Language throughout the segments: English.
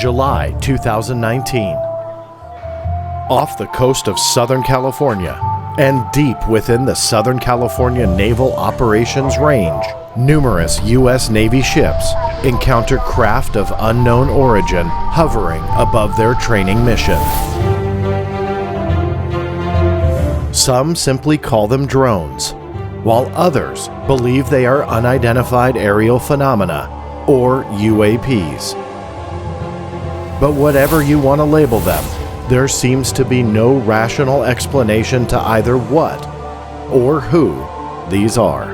July 2019. Off the coast of Southern California and deep within the Southern California Naval Operations Range, numerous U.S. Navy ships encounter craft of unknown origin hovering above their training mission. Some simply call them drones, while others believe they are unidentified aerial phenomena, or UAPs. But whatever you want to label them, there seems to be no rational explanation to either what or who these are.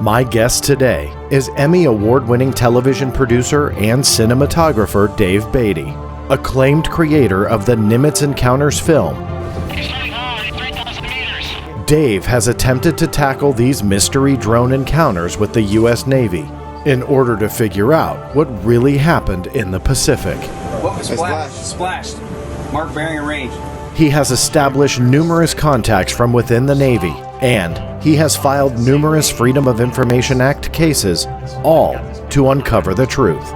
My guest today is Emmy award-winning television producer and cinematographer Dave Beaty, acclaimed creator of the Nimitz Encounters film. Dave has attempted to tackle these mystery drone encounters with the U.S. Navy in order to figure out what really happened in the Pacific. What was splashed? Mark bearing and range. He has established numerous contacts from within the Navy, and he has filed numerous Freedom of Information Act cases, all to uncover the truth.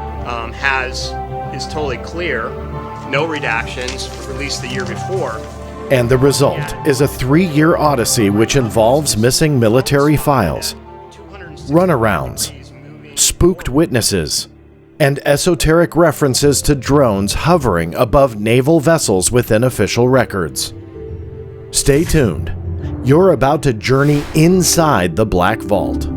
Is totally clear, no redactions, released the year before. And the result is a 3-year odyssey which involves missing military files, runarounds, spooked witnesses, and esoteric references to drones hovering above naval vessels within official records. Stay tuned. You're about to journey inside the Black Vault.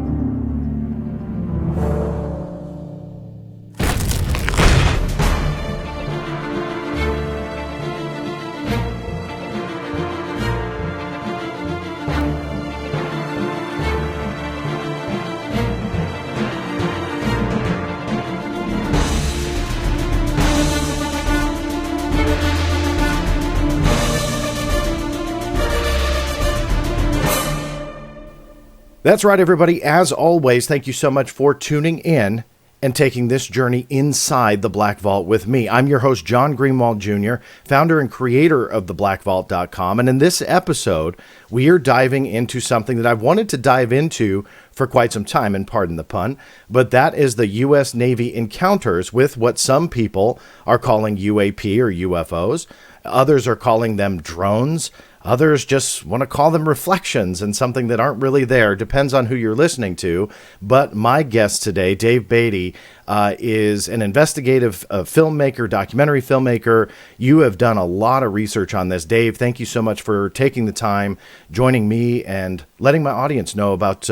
That's right, everybody. As always, thank you so much for tuning in and taking this journey inside the Black Vault with me. I'm your host, John Greenwald Jr., founder and creator of theblackvault.com. And in this episode, we are diving into something that I've wanted to dive into for quite some time, and pardon the pun, but that is the U.S. Navy encounters with what some people are calling UAP or UFOs. Others are calling them drones. Others just want to call them reflections and something that aren't really there. Depends on who you're listening to. But my guest today, Dave Beaty, is an investigative filmmaker, documentary filmmaker. You have done a lot of research on this. Dave, thank you so much for taking the time, joining me, and letting my audience know about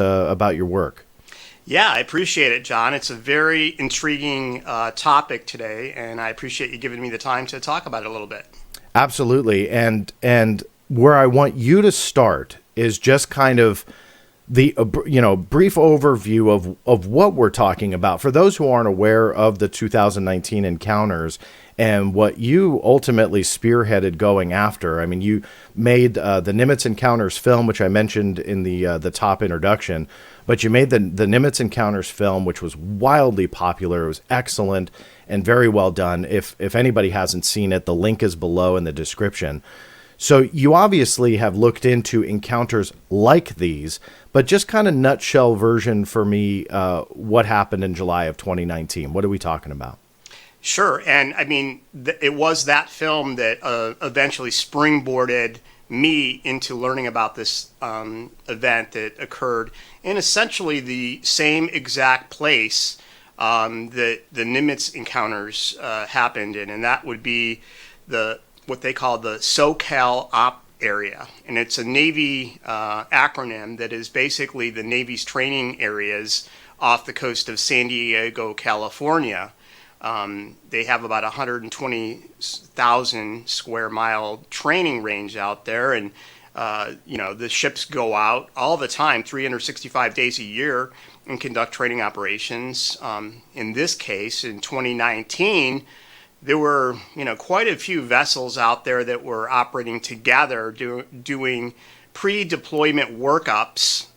your work. Yeah, I appreciate it, John. It's a very intriguing topic today, and I appreciate you giving me the time to talk about it a little bit. Absolutely. And where I want you to start is just kind of the brief overview of what we're talking about for those who aren't aware of the 2019 encounters and what you ultimately spearheaded going after. I mean, you made the Nimitz Encounters film, which I mentioned in the top introduction, but you made the Nimitz Encounters film, which was wildly popular. It was excellent and very well done. If anybody hasn't seen it, the link is below in the description. So you obviously have looked into encounters like these, but just kind of nutshell version for me, what happened in July of 2019. What are we talking about? Sure. And I mean, it was that film that eventually springboarded me into learning about this event that occurred in essentially the same exact place that the Nimitz Encounters happened in, and that would be what they call the SoCal Op area. And it's a Navy acronym that is basically the Navy's training areas off the coast of San Diego, California. They have about 120,000 square mile training range out there. And, the ships go out all the time, 365 days a year, and conduct training operations. In this case, in 2019, there were, quite a few vessels out there that were operating together, doing pre-deployment workups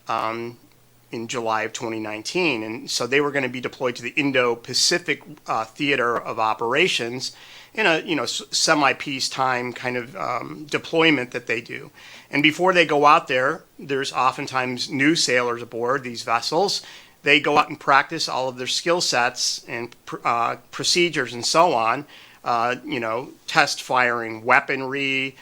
in July of 2019. And so they were going to be deployed to the Indo-Pacific theater of operations in a, semi-peacetime kind of deployment that they do. And before they go out there, there's oftentimes new sailors aboard these vessels. they go out and practice all of their skill sets and procedures and so on. Test firing weaponry,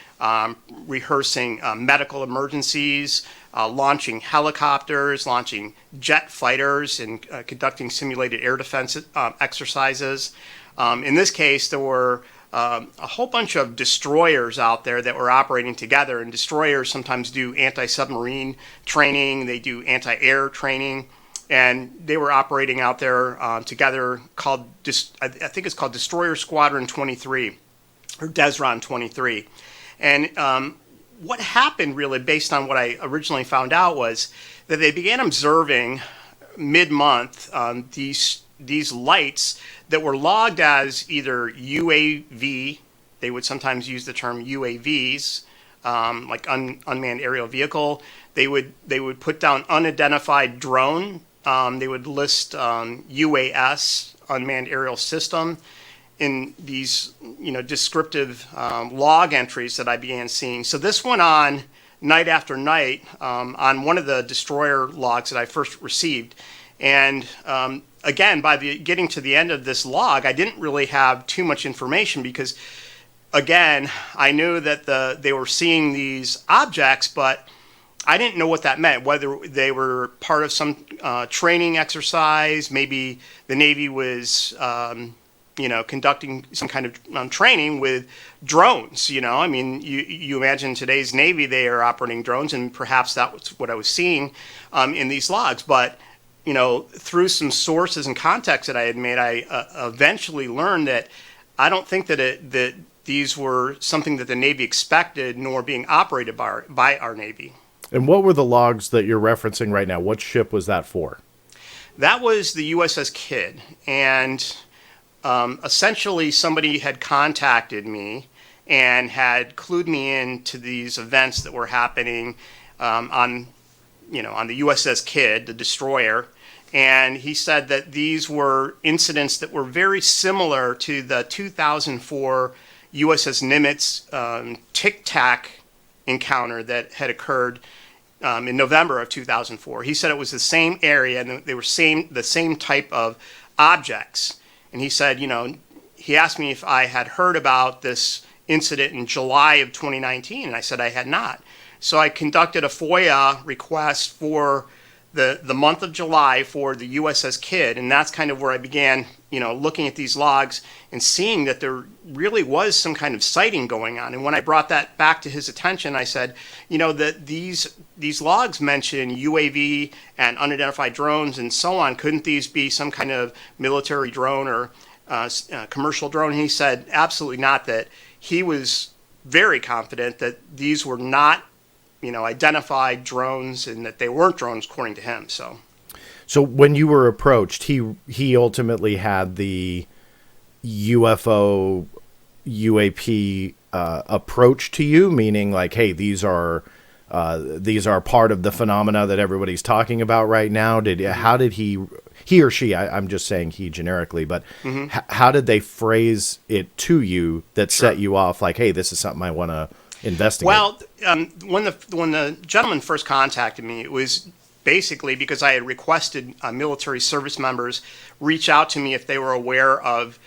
rehearsing medical emergencies, launching helicopters, launching jet fighters, and conducting simulated air defense exercises. In this case, there were a whole bunch of destroyers out there that were operating together, and destroyers sometimes do anti-submarine training, they do anti-air training, and they were operating out there together called, I think it's called Destroyer Squadron 23, or Desron 23. And what happened really, based on what I originally found out, was that they began observing mid-month these lights that were logged as either UAV, they would sometimes use the term UAVs, like unmanned aerial vehicle. They would put down unidentified drone. They would list UAS, unmanned aerial system, in these descriptive log entries that I began seeing. So this went on night after night on one of the destroyer logs that I first received. And again, by getting to the end of this log, I didn't really have too much information because, again, I knew that they were seeing these objects, but I didn't know what that meant, whether they were part of some training exercise. Maybe the Navy was conducting some kind of training with drones. I mean, you imagine today's Navy, they are operating drones, and perhaps that was what I was seeing in these logs. But through some sources and contacts that I had made, I eventually learned that I don't think that these were something that the Navy expected, nor being operated by our Navy. And what were the logs that you're referencing right now? What ship was that for? That was the USS Kidd. And essentially somebody had contacted me and had clued me into these events that were happening on the USS Kidd, the destroyer. And he said that these were incidents that were very similar to the 2004 USS Nimitz Tic Tac encounter that had occurred in November of 2004. He said it was the same area and they were the same type of objects. And he said, he asked me if I had heard about this incident in July of 2019, and I said I had not. So I conducted a FOIA request for the month of July for the USS Kidd, and that's kind of where I began, looking at these logs and seeing that there really was some kind of sighting going on. And when I brought that back to his attention, I said, that these logs mention UAV and unidentified drones and so on. Couldn't these be some kind of military drone or commercial drone? And he said, absolutely not, that he was very confident that these were not identified drones and that they weren't drones according to him. So when you were approached, he ultimately had the UFO UAP approach to you, meaning like, hey, these are part of the phenomena that everybody's talking about right now. How did he or she, I'm just saying he generically, but how did they phrase it to you that set you off like, hey, this is something I want to investigate? Well, when the gentleman first contacted me, it was basically because I had requested military service members reach out to me if they were aware of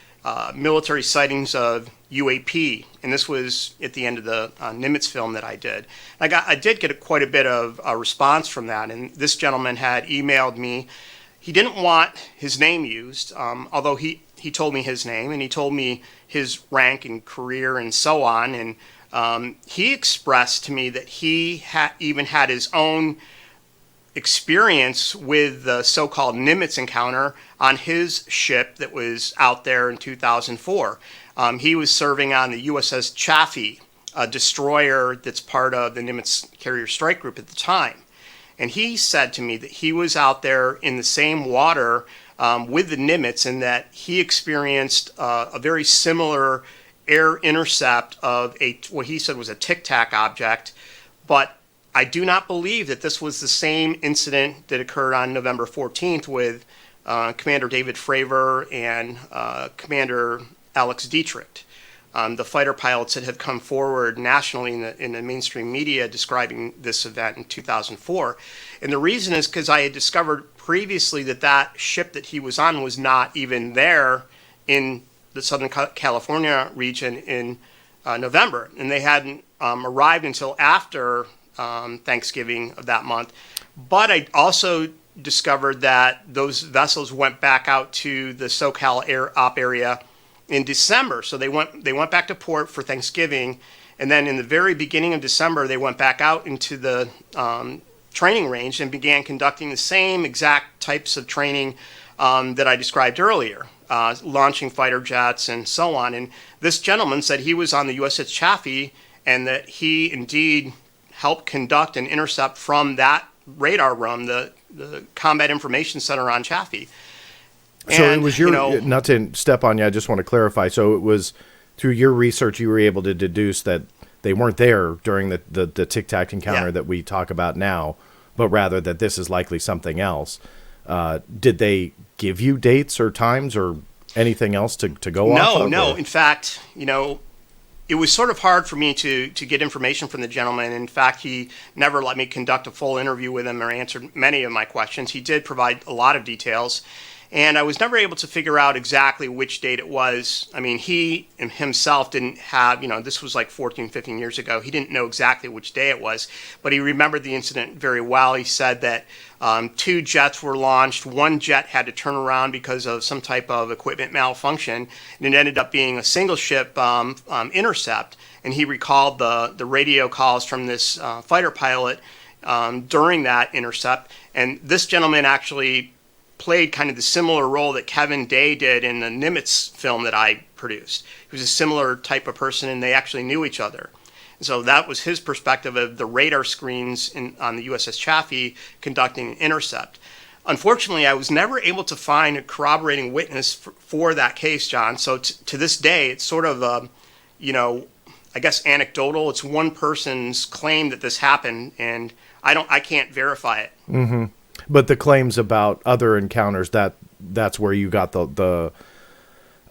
military sightings of UAP, and this was at the end of the Nimitz film that I did. I did get quite a bit of a response from that, and this gentleman had emailed me. He didn't want his name used, although he told me his name, and he told me his rank and career and so on, and he expressed to me that he even had his own experience with the so-called Nimitz encounter on his ship that was out there in 2004. He was serving on the USS Chaffee, a destroyer that's part of the Nimitz Carrier Strike Group at the time. And he said to me that he was out there in the same water with the Nimitz, and that he experienced a very similar air intercept of what he said was a Tic Tac object, but I do not believe that this was the same incident that occurred on November 14th with Commander David Fravor and Commander Alex Dietrich. the fighter pilots that have come forward nationally in the mainstream media describing this event in 2004. And the reason is because I had discovered previously that ship that he was on was not even there in the Southern California region in November. And they hadn't arrived until after Thanksgiving of that month. But I also discovered that those vessels went back out to the SoCal Air Op area in December. So they went back to port for Thanksgiving, and then in the very beginning of December, they went back out into the training range and began conducting the same exact types of training that I described earlier, launching fighter jets and so on. And this gentleman said he was on the USS Chaffee and that he indeed helped conduct an intercept from that radar room, the Combat Information Center on Chaffee. So it was your, not to step on you, I just want to clarify. So it was through your research you were able to deduce that they weren't there during the Tic Tac encounter that we talk about now, but rather that this is likely something else. Did they give you dates or times or anything else to go off of? No. In fact, it was sort of hard for me to get information from the gentleman. In fact, he never let me conduct a full interview with him or answer many of my questions. He did provide a lot of details. And I was never able to figure out exactly which date it was. I mean, he himself didn't have, this was like 14, 15 years ago. He didn't know exactly which day it was, but he remembered the incident very well. He said that 2 jets were launched. 1 jet had to turn around because of some type of equipment malfunction, and it ended up being a single ship intercept. And he recalled the radio calls from this fighter pilot during that intercept. And this gentleman actually played kind of the similar role that Kevin Day did in the Nimitz film that I produced. He was a similar type of person, and they actually knew each other. And so that was his perspective of the radar screens on the USS Chaffee conducting an intercept. Unfortunately, I was never able to find a corroborating witness for that case, John. So to this day, it's sort of, I guess anecdotal. It's one person's claim that this happened, and I can't verify it. Mm-hmm. But the claims about other encounters, that's where you got the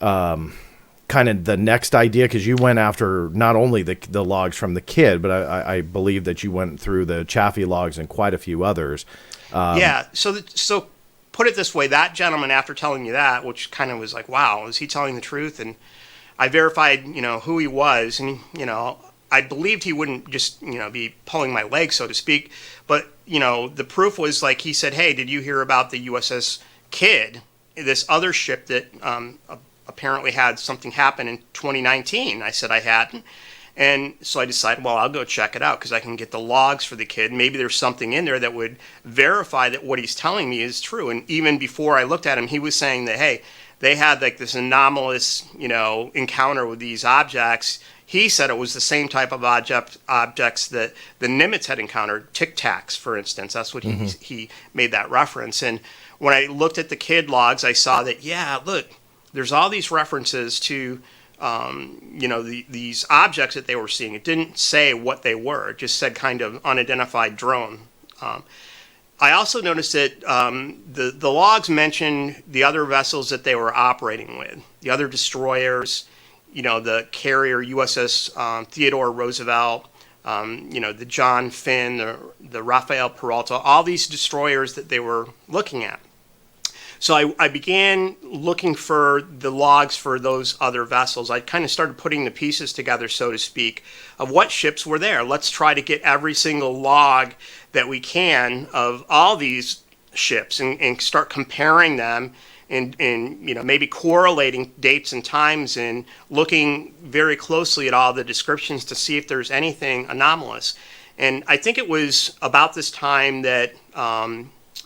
kind of the next idea, because you went after not only the logs from the kid, but I believe that you went through the Chaffee logs and quite a few others. So put it this way, that gentleman, after telling you that, which kind of was like, wow, is he telling the truth? And I verified, who he was, and I believed he wouldn't just, be pulling my leg, so to speak. But, the proof was like he said, hey, did you hear about the USS Kidd, this other ship that apparently had something happen in 2019? I said I hadn't. And so I decided, well, I'll go check it out because I can get the logs for the Kidd. Maybe there's something in there that would verify that what he's telling me is true. And even before I looked at him, he was saying that, hey, they had like this anomalous, encounter with these objects. He said it was the same type of objects that the Nimitz had encountered, Tic Tacs, for instance. That's what he made that reference. And when I looked at the Kidd logs, I saw that, yeah, look, there's all these references to, these objects that they were seeing. It didn't say what they were. It just said kind of unidentified drone. I also noticed that the logs mentioned the other vessels that they were operating with, the other destroyers, the carrier USS Theodore Roosevelt, the John Finn, the Rafael Peralta, all these destroyers that they were looking at. So I began looking for the logs for those other vessels. I kind of started putting the pieces together, so to speak, of what ships were there. Let's try to get every single log that we can of all these ships and start comparing them and maybe correlating dates and times and looking very closely at all the descriptions to see if there's anything anomalous. And I think it was about this time that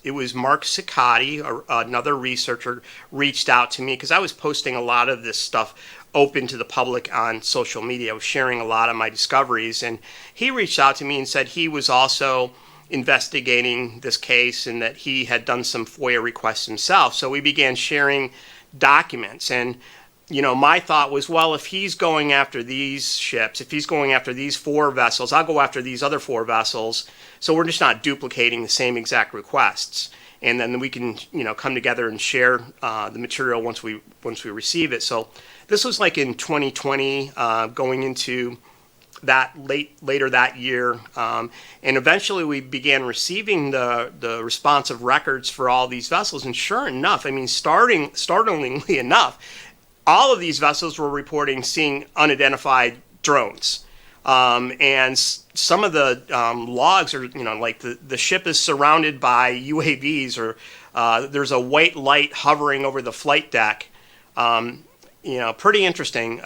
it was Mark Ciccati, another researcher, reached out to me because I was posting a lot of this stuff open to the public on social media. I was sharing a lot of my discoveries, and he reached out to me and said he was also investigating this case and that he had done some FOIA requests himself. So we began sharing documents, and my thought was, well, if he's going after these ships, if he's going after these 4 vessels, I'll go after these other 4 vessels. So we're just not duplicating the same exact requests. and then we can come together and share the material once we receive it. So this was like in 2020, going into that later that year, and eventually we began receiving the responsive records for all these vessels. And sure enough, I mean, startlingly enough, all of these vessels were reporting seeing unidentified drones. And some of the logs are, like the ship is surrounded by UAVs, or there's a white light hovering over the flight deck. Pretty interesting.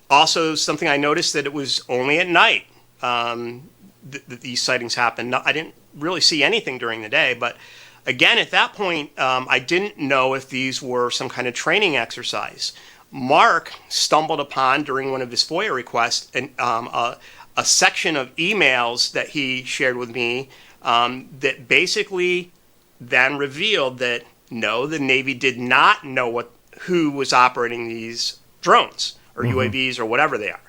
Also, something I noticed that it was only at night that these sightings happened. I didn't really see anything during the day, but again, at that point, I didn't know if these were some kind of training exercise. Mark stumbled upon, during one of his FOIA requests, a section of emails that he shared with me that basically then revealed that, no, the Navy did not know who was operating these drones, or UAVs, or whatever they are.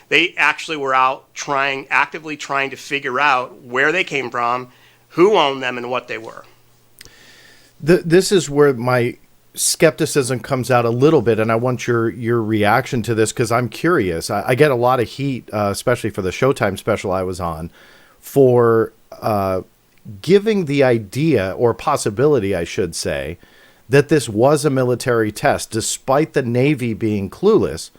They actually were out actively trying to figure out where they came from, who owned them, and what they were. This is where my skepticism comes out a little bit, and I want your reaction to this, because I'm curious. I get a lot of heat, especially for the Showtime special I was on, for giving the idea, or possibility, I should say, that this was a military test, despite the Navy being clueless.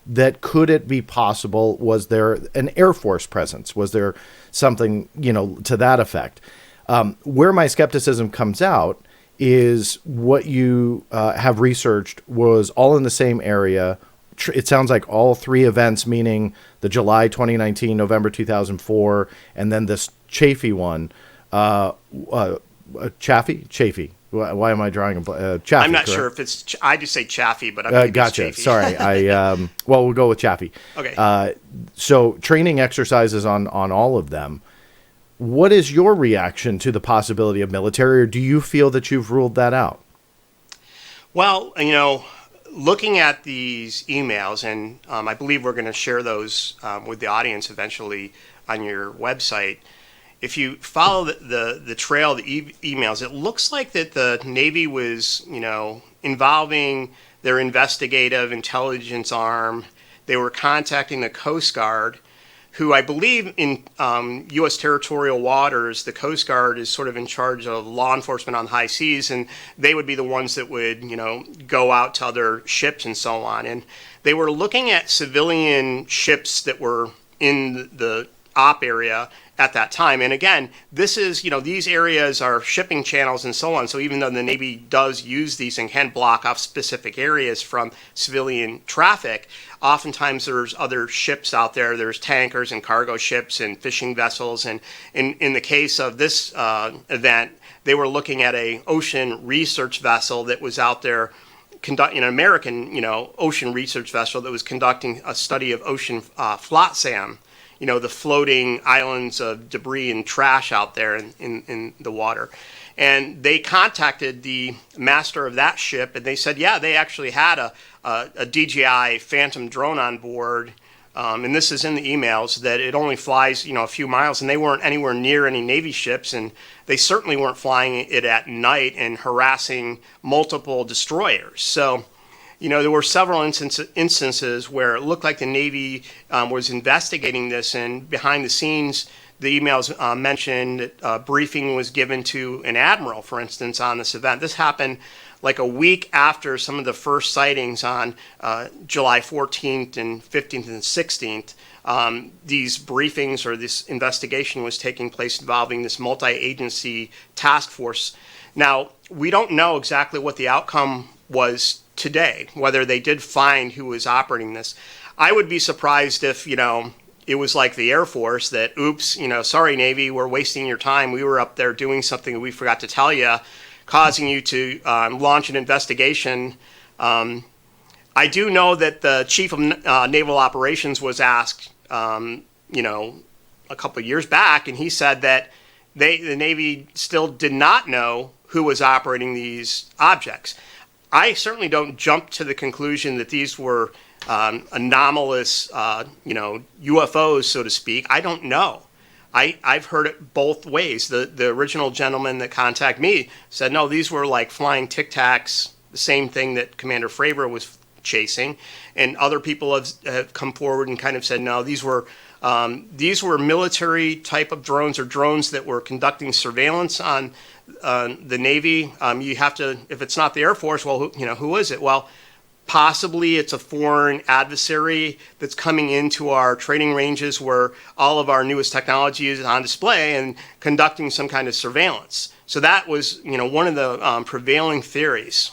That could it be possible? Was there an Air Force presence? Was there something, to that effect? Where my skepticism comes out is what you have researched was all in the same area. It sounds like all three events, meaning the July 2019, November 2004, and then this chaffee one. Chaffee? Why am I drawing a chaffee? I'm not correct? sure if it's. I just say chaffee, but I'm gotcha. Sorry, well, we'll go with chaffee. Okay. So training exercises on all of them. What is your reaction to the possibility of military, or do you feel that you've ruled that out? Well, looking at these emails, and I believe we're going to share those with the audience eventually on your website. If you follow the trail of the emails, it looks like that the Navy was, involving their investigative intelligence arm. They were contacting the Coast Guard, who I believe in U.S. territorial waters, the Coast Guard is sort of in charge of law enforcement on the high seas, and they would be the ones that would, go out to other ships and so on. And they were looking at civilian ships that were in the op area at that time. And again, this is, these areas are shipping channels and so on. So even though the Navy does use these and can block off specific areas from civilian traffic, oftentimes there's other ships out there. There's tankers and cargo ships and fishing vessels. And in the case of this event, they were looking at a ocean research vessel that was out there conducting an American, ocean research vessel that was conducting a study of ocean flotsam. The floating islands of debris and trash out there in the water. And they contacted the master of that ship, and they said, yeah, they actually had a DJI Phantom drone on board. And this is in the emails, that it only flies, a few miles, and they weren't anywhere near any Navy ships, and they certainly weren't flying it at night and harassing multiple destroyers. So, there were several instances where it looked like the Navy was investigating this, and behind the scenes, the emails mentioned that a briefing was given to an admiral, for instance, on this event. This happened like a week after some of the first sightings on July 14th and 15th and 16th. These briefings, or this investigation, was taking place involving this multi-agency task force. Now, we don't know exactly what the outcome was today, whether they did find who was operating this. I would be surprised if, it was like the Air Force that, oops, sorry, Navy, we're wasting your time. We were up there doing something that we forgot to tell you, causing you to launch an investigation. I do know that the Chief of Naval Operations was asked, a couple of years back, and he said that the Navy still did not know who was operating these objects. I certainly don't jump to the conclusion that these were anomalous, UFOs, so to speak. I don't know. I've heard it both ways. The original gentleman that contacted me said, no, these were like flying Tic Tacs, the same thing that Commander Fravor was chasing. And other people have come forward and kind of said, no, these were military type of drones, or drones that were conducting surveillance on the Navy. You have to, if it's not the Air Force, well, who is it? Well, possibly it's a foreign adversary that's coming into our training ranges where all of our newest technology is on display and conducting some kind of surveillance. So that was, one of the prevailing theories.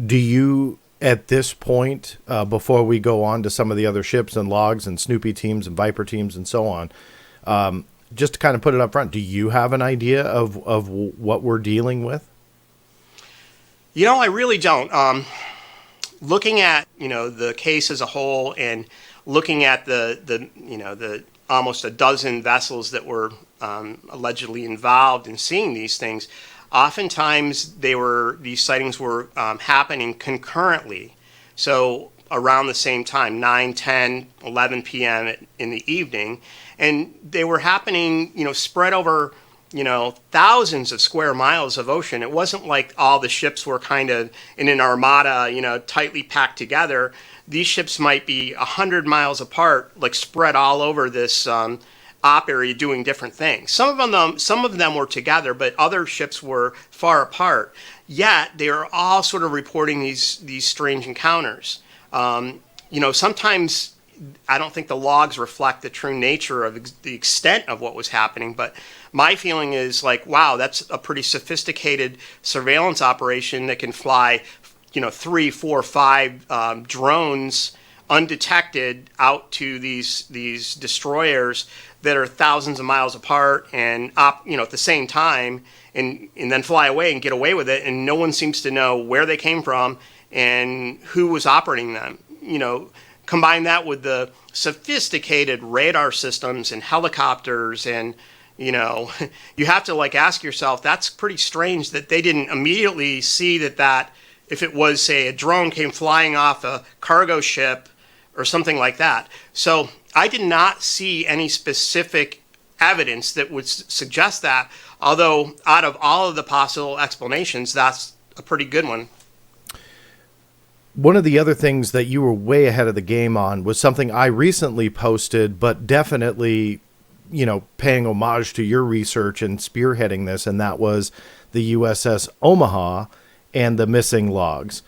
Do you, at this point, before we go on to some of the other ships and logs and Snoopy teams and Viper teams and so on, just to kind of put it up front, do you have an idea of what we're dealing with? I really don't. Looking at the case as a whole, and looking at the almost a dozen vessels that were allegedly involved in seeing these things, oftentimes these sightings were happening concurrently. So around the same time, 9, 10, 11 p.m. in the evening, and they were happening, spread over thousands of square miles of ocean. It wasn't like all the ships were kind of in an armada, tightly packed together. These ships might be 100 miles apart, like spread all over this op area doing different things. Some of them were together, but other ships were far apart. Yet they are all sort of reporting these strange encounters. Sometimes I don't think the logs reflect the true nature of the extent of what was happening, but my feeling is like, wow, that's a pretty sophisticated surveillance operation that can fly, 3, 4, 5 drones undetected out to these destroyers that are thousands of miles apart and at the same time, and then fly away and get away with it, and no one seems to know where they came from and who was operating them. Combine that with the sophisticated radar systems and helicopters, and you have to ask yourself, that's pretty strange that they didn't immediately see that if it was, say, a drone came flying off a cargo ship or something like that. So I did not see any specific evidence that would suggest that, although out of all of the possible explanations, that's a pretty good one. One of the other things that you were way ahead of the game on was something I recently posted, but definitely, paying homage to your research and spearheading this, and that was the USS Omaha and the missing logs.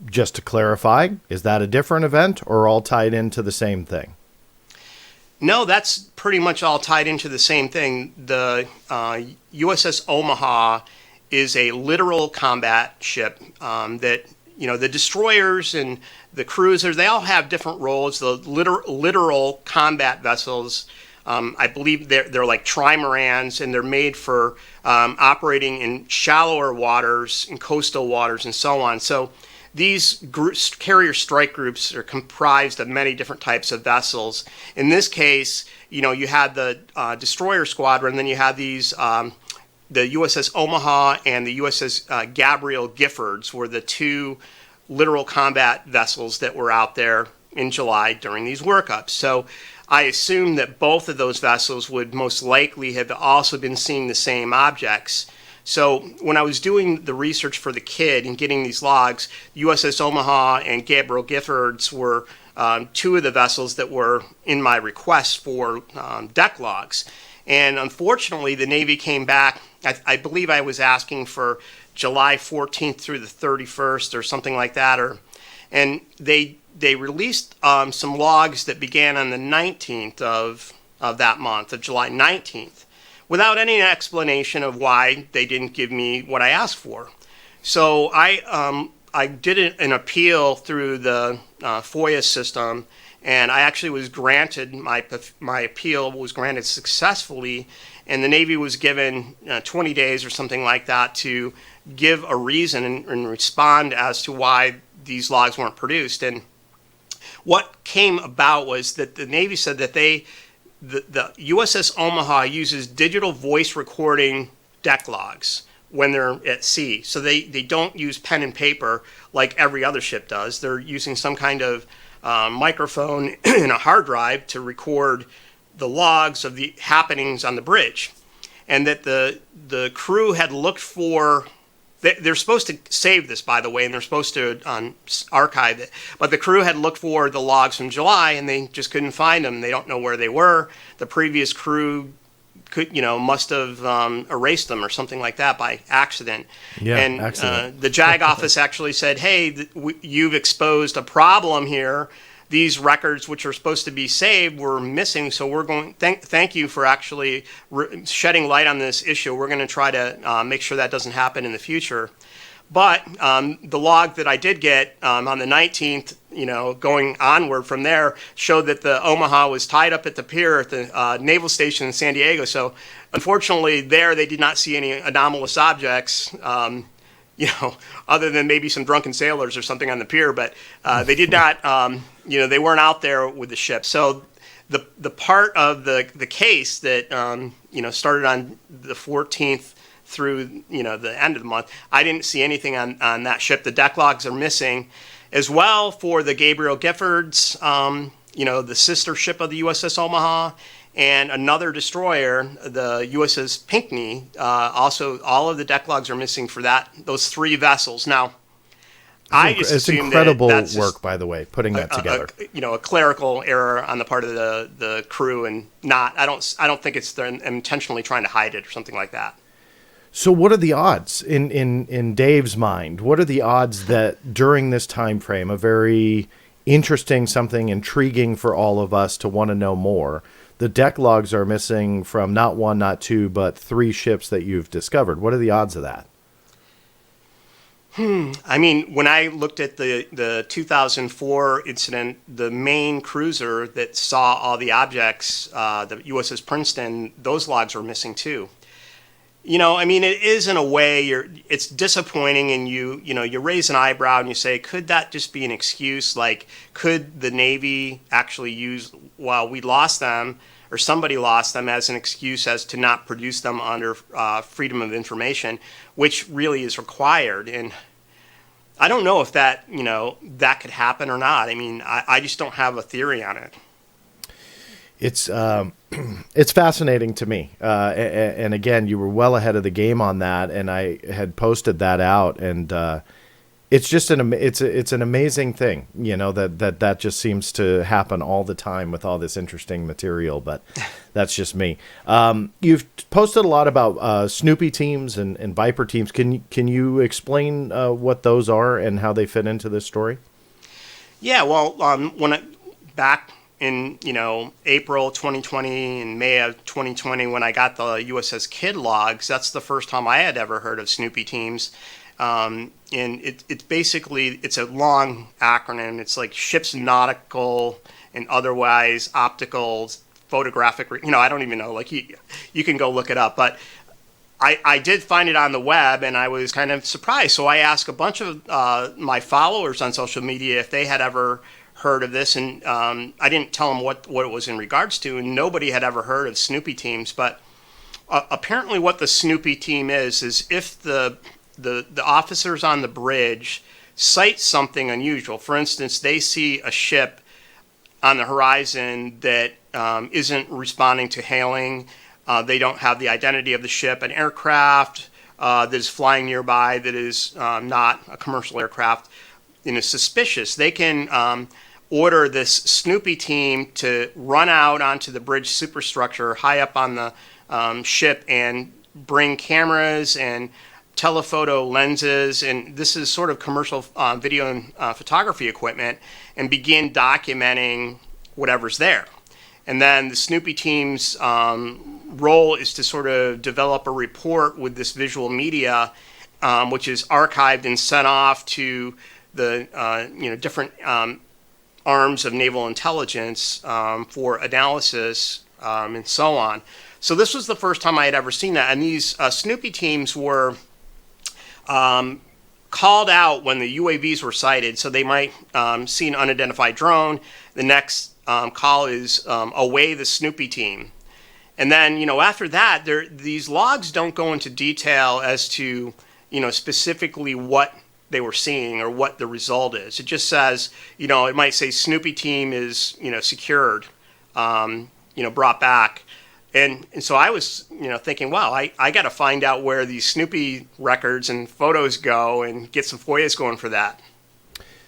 Just to clarify, is that a different event or all tied into the same thing? No, that's pretty much all tied into the same thing. The USS Omaha is a littoral combat ship that the destroyers and the cruisers, they all have different roles. The littoral combat vessels, I believe they're like trimarans, and they're made for operating in shallower waters, in coastal waters, and so on. So these carrier strike groups are comprised of many different types of vessels. In this case, you had the destroyer squadron, then you had these the USS Omaha and the USS Gabriel Giffords were the two littoral combat vessels that were out there in July during these workups. So I assume that both of those vessels would most likely have also been seeing the same objects. So when I was doing the research for the kid and getting these logs, USS Omaha and Gabriel Giffords were two of the vessels that were in my request for deck logs. And unfortunately, the Navy came back. I believe I was asking for July 14th through the 31st or something like that. And they released some logs that began on the 19th of that month, of July 19th, without any explanation of why they didn't give me what I asked for. So I did an appeal through the FOIA system, and I actually was granted, my appeal was granted successfully, and the Navy was given 20 days or something like that to give a reason and respond as to why these logs weren't produced. And what came about was that the Navy said that the USS Omaha uses digital voice recording deck logs when they're at sea. So they don't use pen and paper like every other ship does. They're using some kind of microphone and a hard drive to record the logs of the happenings on the bridge, and that the crew had looked for. They're supposed to save this, by the way, and they're supposed to archive it. But the crew had looked for the logs from July, and they just couldn't find them. They don't know where they were. The previous crew must have erased them or something like that by accident. Yeah, and accident. The JAG office actually said, "Hey, you've exposed a problem here. These records, which are supposed to be saved, were missing. So we're going. Thank you for actually shedding light on this issue. We're going to try to make sure that doesn't happen in the future." But the log that I did get on the 19th, going onward from there, showed that the Omaha was tied up at the pier at the Naval Station in San Diego. So unfortunately, there they did not see any anomalous objects. Other than maybe some drunken sailors or something on the pier, but they did not, they weren't out there with the ship. So the part of the case that, started on the 14th through, the end of the month, I didn't see anything on that ship. The deck logs are missing as well for the Gabriel Giffords, the sister ship of the USS Omaha, and another destroyer, the USS Pinckney. Also, all of the deck logs are missing for those three vessels. Now, It's incredible work, by the way, putting that together. A clerical error on the part of the crew, and I don't think it's they're intentionally trying to hide it or something like that. So what are the odds in Dave's mind? What are the odds that during this time frame, a very interesting, something intriguing for all of us to want to know more, the deck logs are missing from not one, not two, but three ships that you've discovered? What are the odds of that? I mean, when I looked at the 2004 incident, the main cruiser that saw all the objects, the USS Princeton, those logs were missing too. It is in a way, it's disappointing, and you raise an eyebrow and you say, could that just be an excuse? Like, could the Navy actually use, we lost them, or somebody lost them as an excuse as to not produce them under freedom of information, which really is required. And I don't know if that, that could happen or not. I mean, I just don't have a theory on it. It's fascinating to me. And again, you were well ahead of the game on that, and I had posted that out, and it's just it's an amazing thing, that just seems to happen all the time with all this interesting material, but that's just me. You've posted a lot about Snoopy Teams and Viper Teams. Can you explain what those are and how they fit into this story? Yeah, well, back in April 2020 and May of 2020, when I got the USS Kidd logs, that's the first time I had ever heard of Snoopy Teams. And it's basically, it's a long acronym. It's like Ships Nautical and Otherwise Optical Photographic. I don't even know. Like you can go look it up. But I did find it on the web, and I was kind of surprised. So I asked a bunch of my followers on social media if they had ever heard of this, and I didn't tell them what it was in regards to, and nobody had ever heard of Snoopy Teams. But apparently what the Snoopy Team is if the officers on the bridge sight something unusual. For instance, they see a ship on the horizon that isn't responding to hailing. They don't have the identity of the ship, an aircraft that is flying nearby that is not a commercial aircraft, suspicious. They can order this Snoopy Team to run out onto the bridge superstructure high up on the ship and bring cameras and telephoto lenses, and this is sort of commercial video and photography equipment, and begin documenting whatever's there. And then the Snoopy Team's role is to sort of develop a report with this visual media, which is archived and sent off to the different arms of naval intelligence for analysis and so on. So this was the first time I had ever seen that, and these Snoopy Teams were called out when the UAVs were sighted. So they might see an unidentified drone. The next call is away the Snoopy Team. And then, after that, these logs don't go into detail as to, specifically what they were seeing or what the result is. It just says, it might say Snoopy Team is, secured. brought back. And so I was, thinking, wow, I got to find out where these Snoopy records and photos go and get some FOIAs going for that.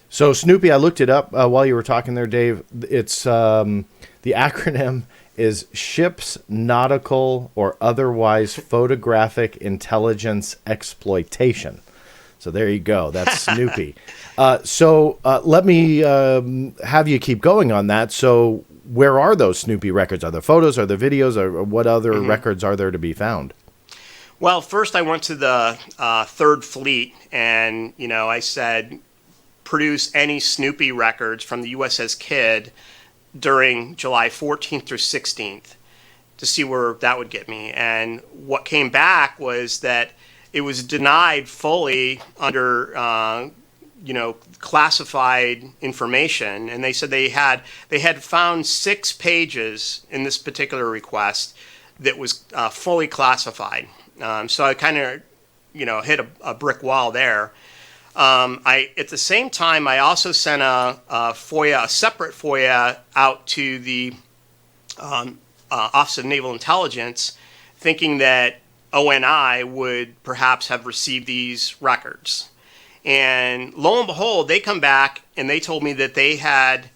So Snoopy, I looked it up while you were talking there, Dave. It's the acronym is Ships Nautical or Otherwise Photographic Intelligence Exploitation. So there you go. That's Snoopy. So let me have you keep going on that. So where are those Snoopy records? Are there photos? Are there videos? Or what other records are there to be found? Well, first I went to the Third Fleet, and I said, produce any Snoopy records from the USS Kidd during July 14th through 16th to see where that would get me. And what came back was that it was denied fully under classified information, and they said they had found 6 pages in this particular request that was fully classified. So I kind of hit a brick wall there. At the same time, I also sent a separate FOIA out to the Office of Naval Intelligence, thinking that ONI would perhaps have received these records. And lo and behold, they come back and they told me that they had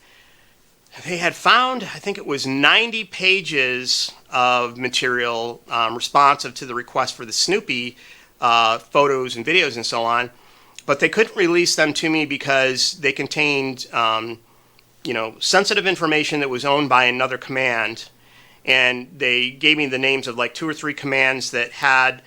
found, I think it was 90 pages of material responsive to the request for the Snoopy photos and videos and so on, but they couldn't release them to me because they contained sensitive information that was owned by another command. And they gave me the names of like 2 or 3 commands that had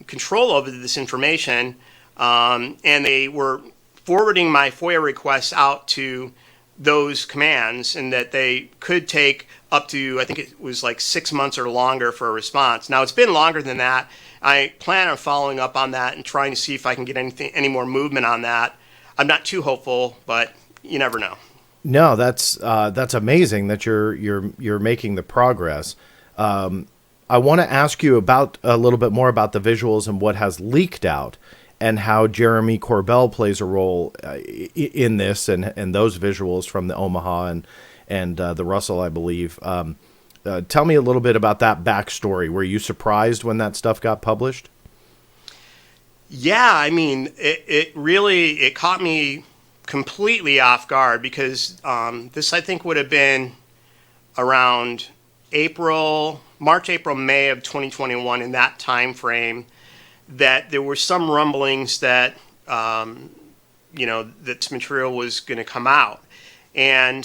control over this information. And they were forwarding my FOIA requests out to those commands, and that they could take up to, I think it was like 6 months or longer for a response. Now, it's been longer than that. I plan on following up on that and trying to see if I can get any more movement on that. I'm not too hopeful, but you never know. No, that's amazing that you're making the progress. I want to ask you about a little bit more about the visuals and what has leaked out, and how Jeremy Corbell plays a role in this, and those visuals from the Omaha and the Russell, I believe. Tell me a little bit about that backstory. Were you surprised when that stuff got published? Yeah, I mean, it caught me completely off guard, because this, I think, would have been around March, April, May of 2021, in that time frame, that there were some rumblings that that this material was going to come out, and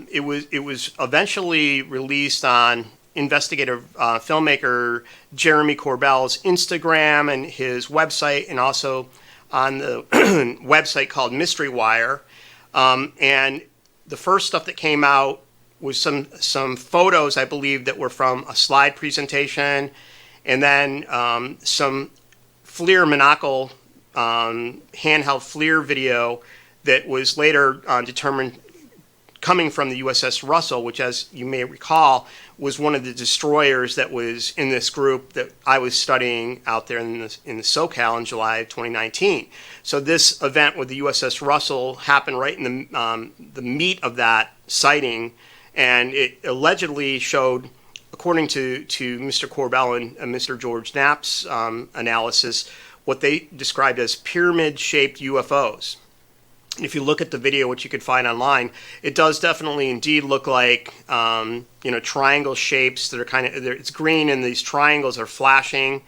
it was eventually released on investigative filmmaker Jeremy Corbell's Instagram and his website, and also on the website called Mystery Wire. And the first stuff that came out was some photos, I believe, that were from a slide presentation, and then some FLIR monocle, handheld FLIR video that was later determined coming from the USS Russell, which, as you may recall, was one of the destroyers that was in this group that I was studying out there in the SoCal in July of 2019. So this event with the USS Russell happened right in the meat of that sighting, and it allegedly showed, according to Mr. Corbell and Mr. George Knapp's analysis, what they described as pyramid-shaped UFOs. And if you look at the video, which you could find online, it does definitely indeed look like triangle shapes that are it's green, and these triangles are flashing.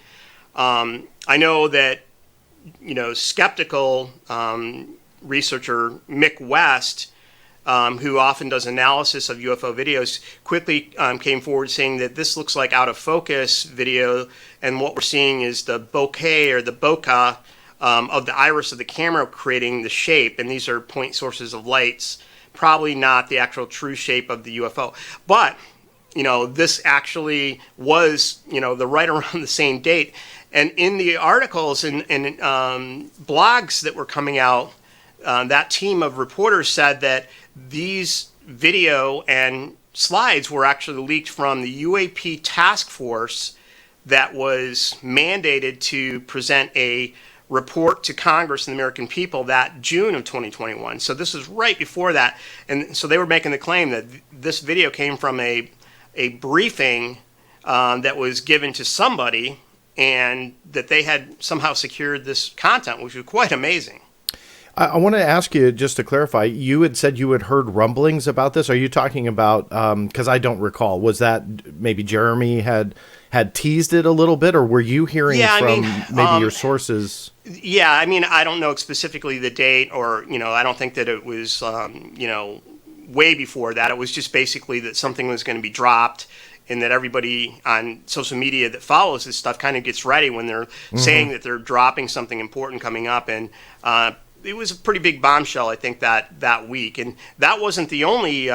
I know that skeptical researcher Mick West, who often does analysis of UFO videos, quickly came forward saying that this looks like out of focus video, and what we're seeing is the bokeh or the bokeh of the iris of the camera creating the shape, and these are point sources of lights, probably not the actual true shape of the UFO. But this actually was right around the same date, and in the articles and blogs that were coming out, that team of reporters said that these video and slides were actually leaked from the UAP task force that was mandated to present a report to Congress and the American people that June of 2021. So this was right before that. And so they were making the claim that this video came from a a briefing that was given to somebody, and that they had somehow secured this content, which was quite amazing. I want to ask you, just to clarify, you had said you had heard rumblings about this. Are you talking about, because I don't recall, was that maybe Jeremy had teased it a little bit, or were you hearing from maybe your sources? Yeah, I mean, I don't know specifically the date, or, I don't think that it was, way before that. It was just basically that something was going to be dropped, and that everybody on social media that follows this stuff kind of gets ready when they're saying that they're dropping something important coming up. And it was a pretty big bombshell, I think, that week. And that wasn't the only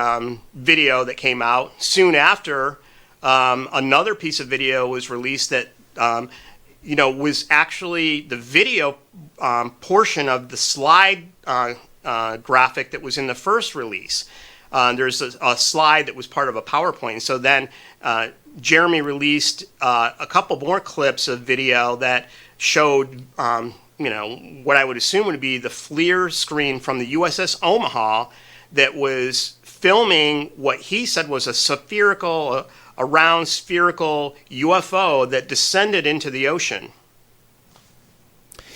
video that came out. Soon after, another piece of video was released that, was actually the video portion of the slide graphic that was in the first release. There's a slide that was part of a PowerPoint. So then Jeremy released a couple more clips of video that showed, what I would assume would be the FLIR screen from the USS Omaha that was filming what he said was a round spherical UFO that descended into the ocean.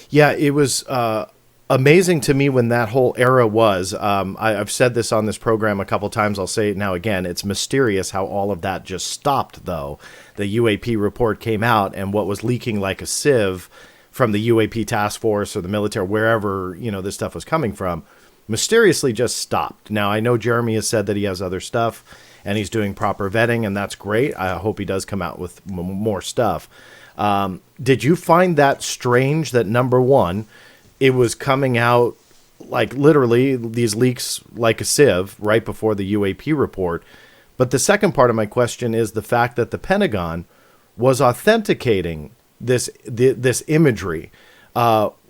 Yeah, it was amazing to me when that whole era was. I've said this on this program a couple times. I'll say it now again. It's mysterious how all of that just stopped, though. The UAP report came out, and what was leaking like a sieve from the UAP task force or the military, wherever this stuff was coming from, mysteriously just stopped. Now, I know Jeremy has said that he has other stuff, and he's doing proper vetting, and that's great. I hope he does come out with more stuff. Did you find that strange that, number one, it was coming out like literally these leaks like a sieve right before the UAP report? But the second part of my question is the fact that the Pentagon was authenticating this imagery,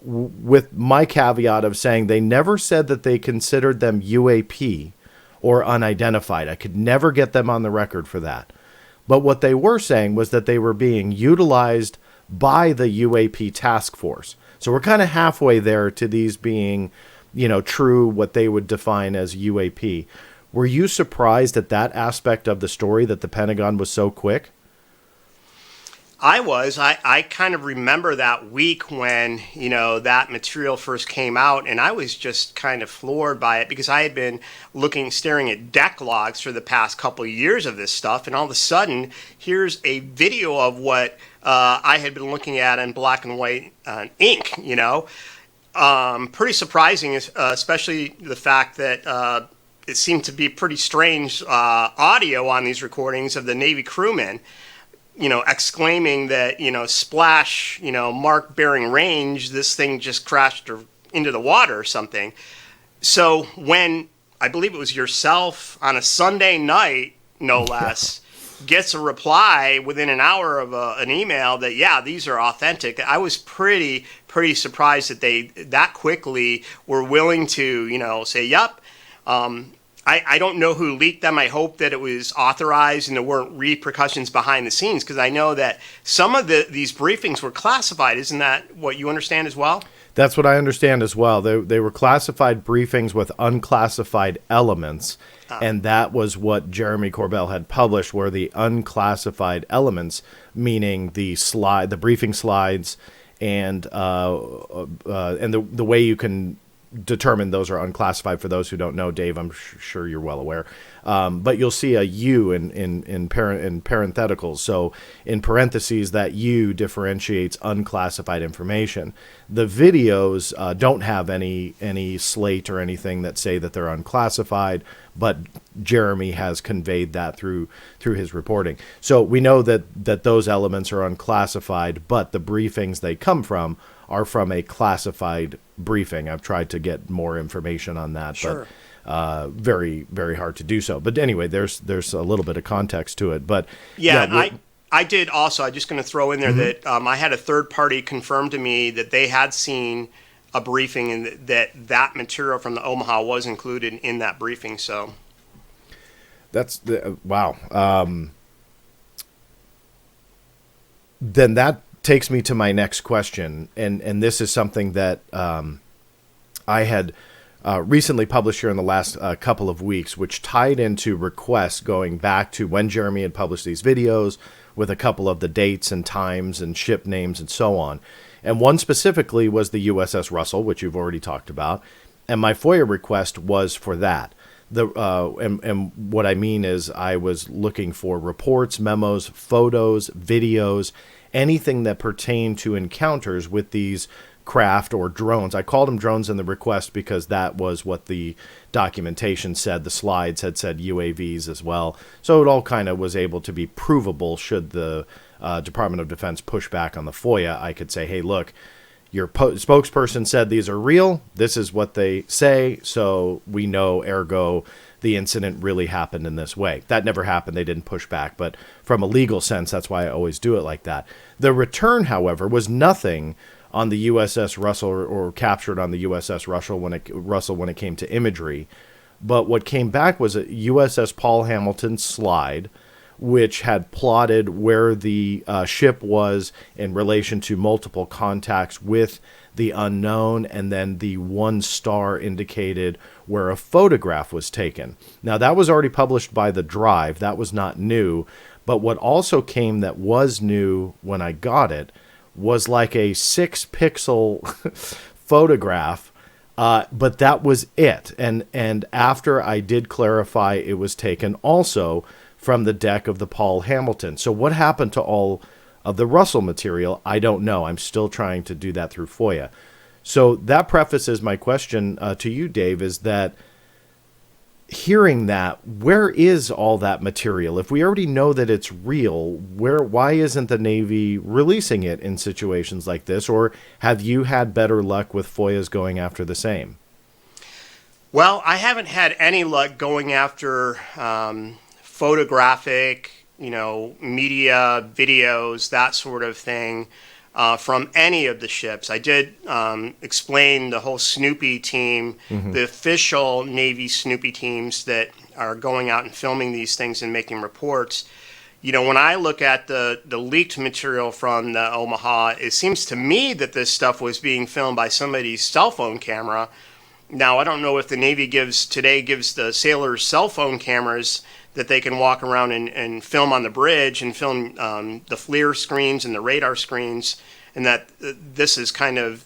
with my caveat of saying they never said that they considered them UAP or unidentified. I could never get them on the record for that. But what they were saying was that they were being utilized by the UAP task force. So we're kind of halfway there to these being, true, what they would define as UAP. Were you surprised at that aspect of the story, that the Pentagon was so quick? I was. I kind of remember that week when, that material first came out, and I was just kind of floored by it because I had been staring at deck logs for the past couple of years of this stuff, and all of a sudden, here's a video of what I had been looking at in black and white ink, Pretty surprising, especially the fact that it seemed to be pretty strange audio on these recordings of the Navy crewmen, exclaiming that, splash, mark bearing range, this thing just crashed into the water or something. So when, I believe it was yourself on a Sunday night, no less, gets a reply within an hour of an email that, yeah, these are authentic, I was pretty surprised that they that quickly were willing to, say, yep. I don't know who leaked them. I hope that it was authorized and there weren't repercussions behind the scenes, because I know that some of these briefings were classified. Isn't that what you understand as well? That's what I understand as well. They were classified briefings with unclassified elements, and that was what Jeremy Corbell had published, were the unclassified elements, meaning the briefing slides, and the way you can determined those are unclassified. For those who don't know, Dave, I'm sure you're well aware. But you'll see a U in parentheticals. So in parentheses, that U differentiates unclassified information. The videos don't have any slate or anything that say that they're unclassified, but Jeremy has conveyed that through his reporting. So we know that those elements are unclassified, but the briefings they come from are from a classified briefing. I've tried to get more information on that, sure, but very, very hard to do so. But anyway, there's a little bit of context to it. But I did also, I'm just going to throw in there that I had a third party confirm to me that they had seen a briefing and that material from the Omaha was included in that briefing. So that's wow. Then that takes me to my next question, and this is something that I had recently published here in the last couple of weeks, which tied into requests going back to when Jeremy had published these videos with a couple of the dates and times and ship names and so on. And one specifically was the USS Russell, which you've already talked about. And my FOIA request was for that. And what I mean is I was looking for reports, memos, photos, videos, anything that pertained to encounters with these craft or drones. I called them drones in the request because that was what the documentation said. The slides had said UAVs as well. So it all kind of was able to be provable should the Department of Defense push back on the FOIA. I could say, hey, look, your spokesperson said these are real. This is what they say. So we know, ergo, the incident really happened in this way. That never happened. They didn't push back. But from a legal sense, that's why I always do it like that. The return, however, was nothing on the USS Russell or captured on the USS Russell when it came to imagery. But what came back was a USS Paul Hamilton slide, which had plotted where the ship was in relation to multiple contacts with the unknown, and then the 1 star indicated where a photograph was taken. Now, that was already published by The Drive. That was not new. But what also came that was new when I got it was like a 6-pixel photograph, but that was it. And after I did clarify, it was taken also from the deck of the Paul Hamilton. So what happened to all of the Russell material? I don't know. I'm still trying to do that through FOIA. So that prefaces my question to you, Dave, is that hearing that, where is all that material? If we already know that it's real, why isn't the Navy releasing it in situations like this? Or have you had better luck with FOIAs going after the same? Well, I haven't had any luck going after photographic, media, videos, that sort of thing from any of the ships. I did explain the whole Snoopy team, the official Navy Snoopy teams that are going out and filming these things and making reports. When I look at the leaked material from the Omaha, it seems to me that this stuff was being filmed by somebody's cell phone camera. Now, I don't know if the Navy gives the sailors cell phone cameras that they can walk around and film on the bridge and film the FLIR screens and the radar screens, and that this is kind of,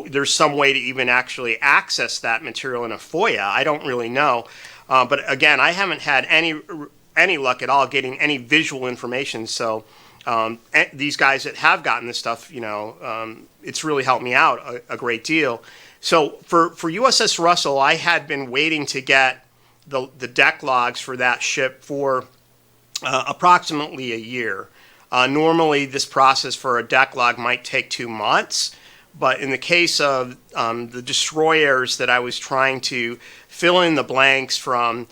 there's some way to even actually access that material in a FOIA. I don't really know. But again, I haven't had any luck at all getting any visual information. So these guys that have gotten this stuff, it's really helped me out a great deal. So for USS Russell, I had been waiting to get the deck logs for that ship for approximately a year. Normally, this process for a deck log might take 2 months, but in the case of the destroyers that I was trying to fill in the blanks from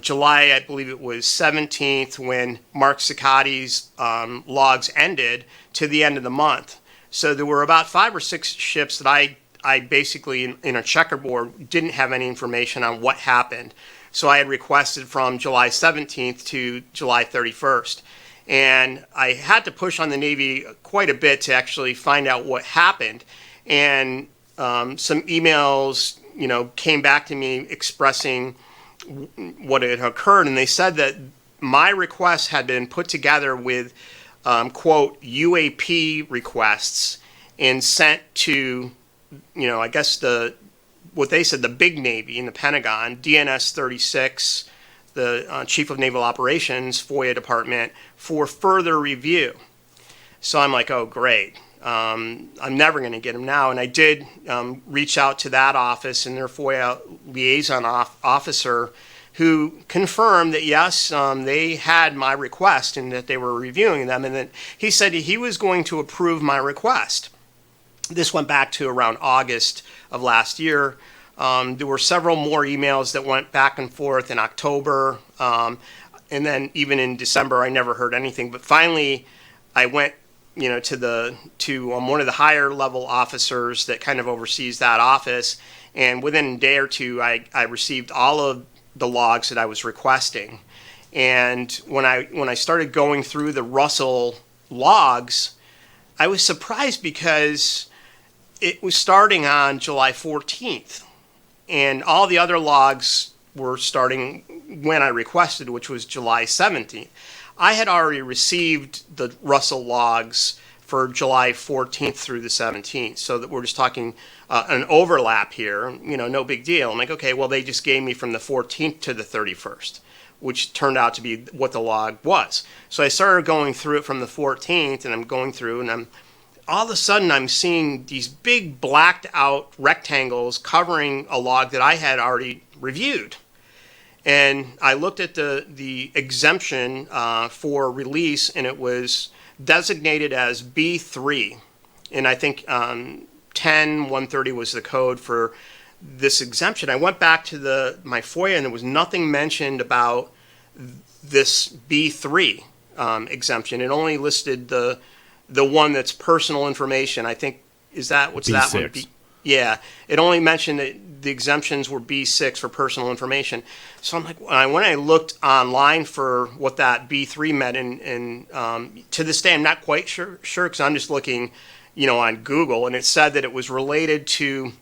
July, I believe it was 17th, when Mark Ciccotti's logs ended, to the end of the month. So there were about 5 or 6 ships that I basically, in a checkerboard, didn't have any information on what happened. So I had requested from July 17th to July 31st. And I had to push on the Navy quite a bit to actually find out what happened. And some emails, came back to me expressing what had occurred. And they said that my request had been put together with, quote, UAP requests and sent to, I guess what they said, the big Navy in the Pentagon, DNS 36, the Chief of Naval Operations, FOIA department, for further review. So I'm like, oh, great. I'm never going to get them now. And I did reach out to that office and their FOIA liaison officer, who confirmed that, yes, they had my request and that they were reviewing them. And then he said he was going to approve my request. This went back to around August of last year. There were several more emails that went back and forth in October. And then even in December, I never heard anything. But finally, I went to one of the higher level officers that kind of oversees that office. And within a day or two, I received all of the logs that I was requesting. And when I started going through the Russell logs, I was surprised because it was starting on July 14th. and all the other logs were starting when I requested, which was July 17th. I had already received the Russell logs for July 14th through the 17th, so that we're just talking an overlap here, no big deal. I'm like, okay, well, they just gave me from the 14th to the 31st, which turned out to be what the log was. So I started going through it from the 14th, and I'm going through, and all of a sudden I'm seeing these big blacked out rectangles covering a log that I had already reviewed. And I looked at the exemption for release, and it was designated as B3. And I think 10-130 was the code for this exemption. I went back to my FOIA, and there was nothing mentioned about this B3 exemption. It only listed the one that's personal information. I think, what's B6. That one? Yeah, it only mentioned that the exemptions were B6 for personal information. So I'm like, when I looked online for what that B3 meant, and to this day I'm not quite sure because I'm just looking, on Google, and it said that it was related to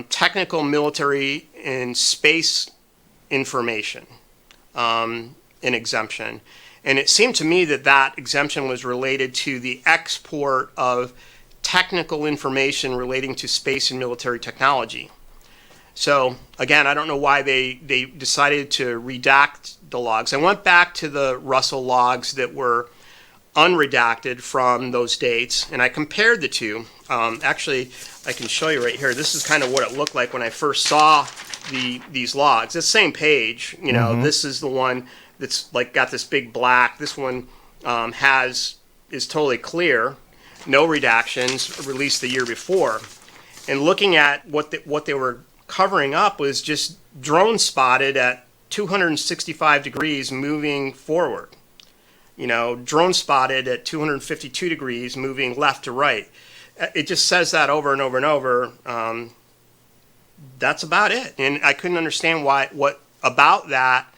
technical, military, and space information, an exemption. And it seemed to me that exemption was related to the export of technical information relating to space and military technology. So again, I don't know why they decided to redact the logs. I went back to the Russell logs that were unredacted from those dates, and I compared the two. Actually, I can show you right here. This is kind of what it looked like when I first saw these logs. The same page, This is the one that's like got this big black. This one is totally clear. No redactions, released the year before. And looking at what they were covering up was just drone spotted at 265 degrees moving forward. Drone spotted at 252 degrees moving left to right. It just says that over and over and over. That's about it. And I couldn't understand what about that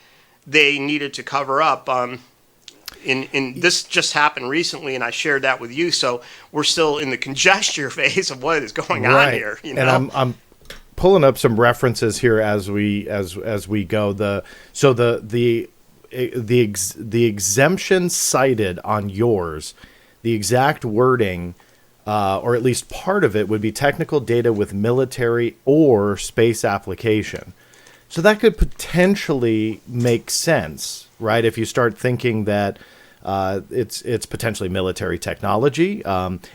they needed to cover up. In this just happened recently, and I shared that with you. So we're still in the conjecture phase of what is going on here. And I'm pulling up some references here as we go. The exemption cited on yours, the exact wording, or at least part of it, would be technical data with military or space application. So that could potentially make sense, right? If you start thinking that it's potentially military technology.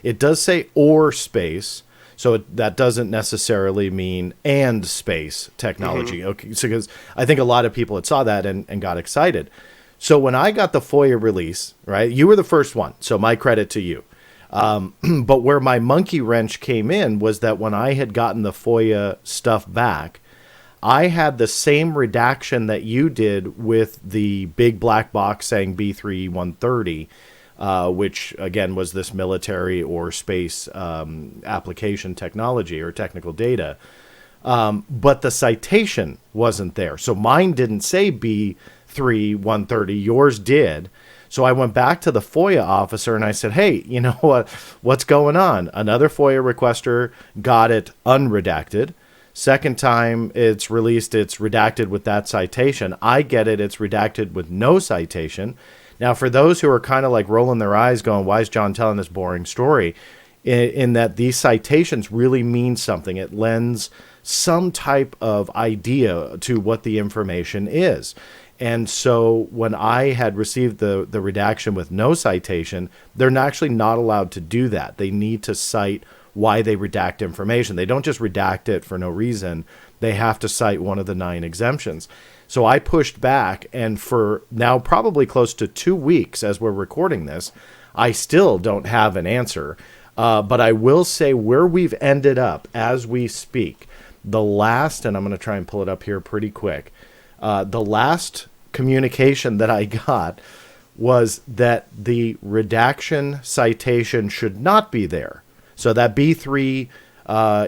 It does say or space, so that doesn't necessarily mean and space technology. Mm-hmm. Okay, so because I think a lot of people had saw that and got excited. So when I got the FOIA release, right, you were the first one, so my credit to you. But where my monkey wrench came in was that when I had gotten the FOIA stuff back, I had the same redaction that you did with the big black box saying B3-130, which, again, was this military or space application technology or technical data. But the citation wasn't there. So mine didn't say B3-130. Yours did. So I went back to the FOIA officer and I said, hey, you know what? What's going on? Another FOIA requester got it unredacted. Second time it's released, it's redacted with that citation. I get it, it's redacted with no citation. Now, for those who are kind of like rolling their eyes going, why is John telling this boring story? In that these citations really mean something. It lends some type of idea to what the information is. And so when I had received the redaction with no citation, they're actually not allowed to do that. They need to cite why they redact information. They don't just redact it for no reason. They have to cite one of the 9 exemptions. So I pushed back, and for now probably close to 2 weeks as we're recording this, I still don't have an answer. But I will say where we've ended up as we speak, the last, and I'm going to try and pull it up here pretty quick, the last communication that I got was that the redaction citation should not be there. So that B3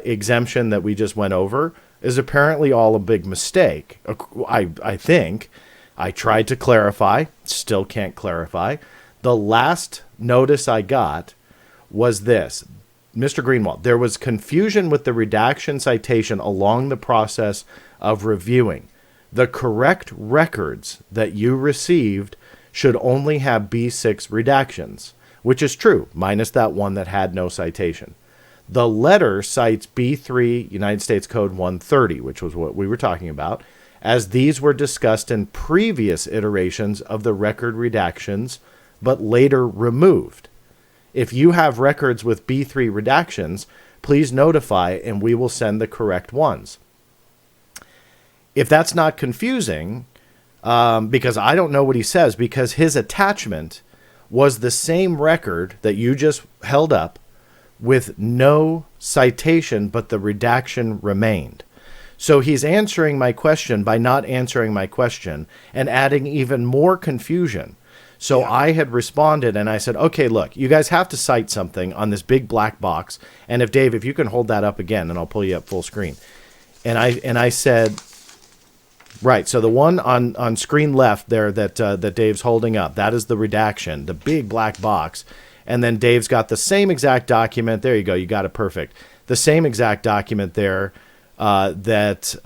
exemption that we just went over is apparently all a big mistake. I think. I tried to clarify, still can't clarify. The last notice I got was this. Mr. Greenwald, there was confusion with the redaction citation along the process of reviewing. The correct records that you received should only have B6 redactions, which is true, minus that one that had no citation. The letter cites B3 United States Code 130, which was what we were talking about, as these were discussed in previous iterations of the record redactions, but later removed. If you have records with B3 redactions, please notify and we will send the correct ones. If that's not confusing, because I don't know what he says, because his attachment was the same record that you just held up with no citation, but the redaction remained. So he's answering my question by not answering my question and adding even more confusion. So I had responded and I said, okay, look, you guys have to cite something on this big black box. And if Dave, if you can hold that up again, and I'll pull you up full screen. And I said, right, so the one on screen left there that Dave's holding up, that is the redaction, the big black box. And then Dave's got the same exact document. There you go. You got it perfect. The same exact document there that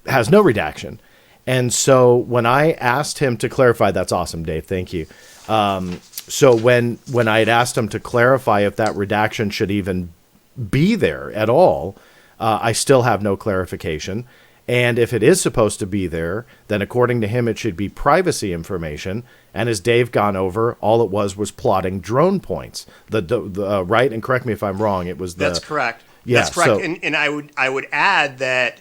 has no redaction. And so when I asked him to clarify, that's awesome, Dave. Thank you. So when I had asked him to clarify if that redaction should even be there at all, I still have no clarification. And if it is supposed to be there, then according to him, it should be privacy information. And as Dave gone over, all it was plotting drone points. The right, and correct me if I'm wrong. It was That's correct. Yeah, that's correct. So, and I would add that